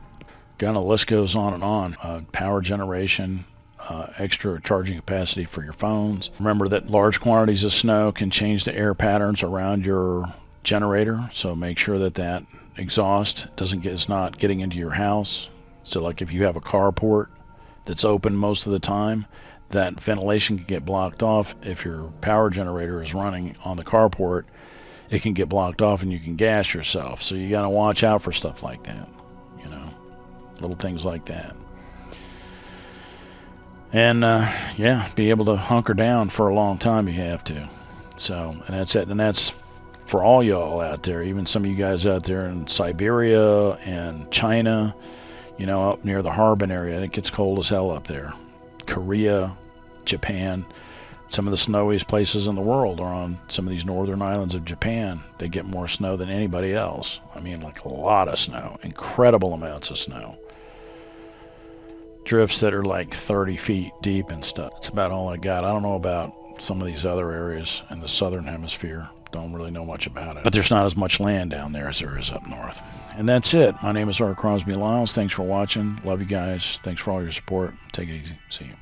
The list goes on and on. Power generation, extra charging capacity for your phones. Remember that large quantities of snow can change the air patterns around your generator, so make sure that exhaust is not getting into your house. So like if you have a carport that's open most of the time, that ventilation can get blocked off. If your power generator is running on the carport, it can get blocked off and you can gas yourself. So you got to watch out for stuff like that, little things like that. And be able to hunker down for a long time if you have to. So, and that's it. And that's for all y'all out there, even some of you guys out there in Siberia and China, up near the Harbin area. It gets cold as hell up there. Korea, Japan, some of the snowiest places in the world are on some of these northern islands of Japan. They get more snow than anybody else. Like a lot of snow, incredible amounts of snow. Drifts that are like 30 feet deep and stuff. That's about all I got. I don't know about some of these other areas in the southern hemisphere. Don't really know much about it. But there's not as much land down there as there is up north. And that's it. My name is Crosby Lyles. Thanks for watching. Love you guys. Thanks for all your support. Take it easy. See you.